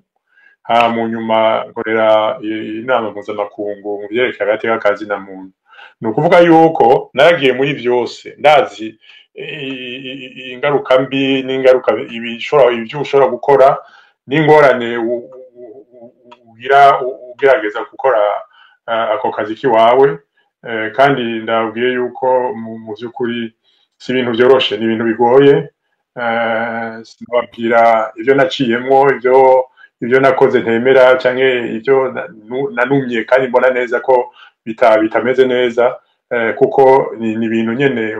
mu nyuma nkorera inama mpuzamakungu mu byerekeye agateka kazina muntu. Ni ukuvuga yuko naragiye muri byose ndazi ingaruka mbi n'ingaruka ibyo ushobora gukora n'ingorane ugerageza gukora ako kazi kiwawe, kandi ndabwiye yuko mu by'ukuri si ibintu byoroshe, ni ibintu bigoye. Sinababwira ibyo naciyemwo, ibyo nakoze ntemera canke ibyo nanumye kandi mbona neza ko bitameze neza, kuko ni ibintu nyene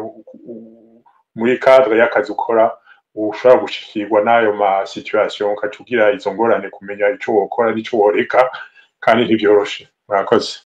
muri cadre y'akazi ukora ushobora gushikirwa n'ayo ma situation ukacugira izo ngorane kumenya ico wokora n'ico woreka, kandi ntibyoroshe. Murakoze.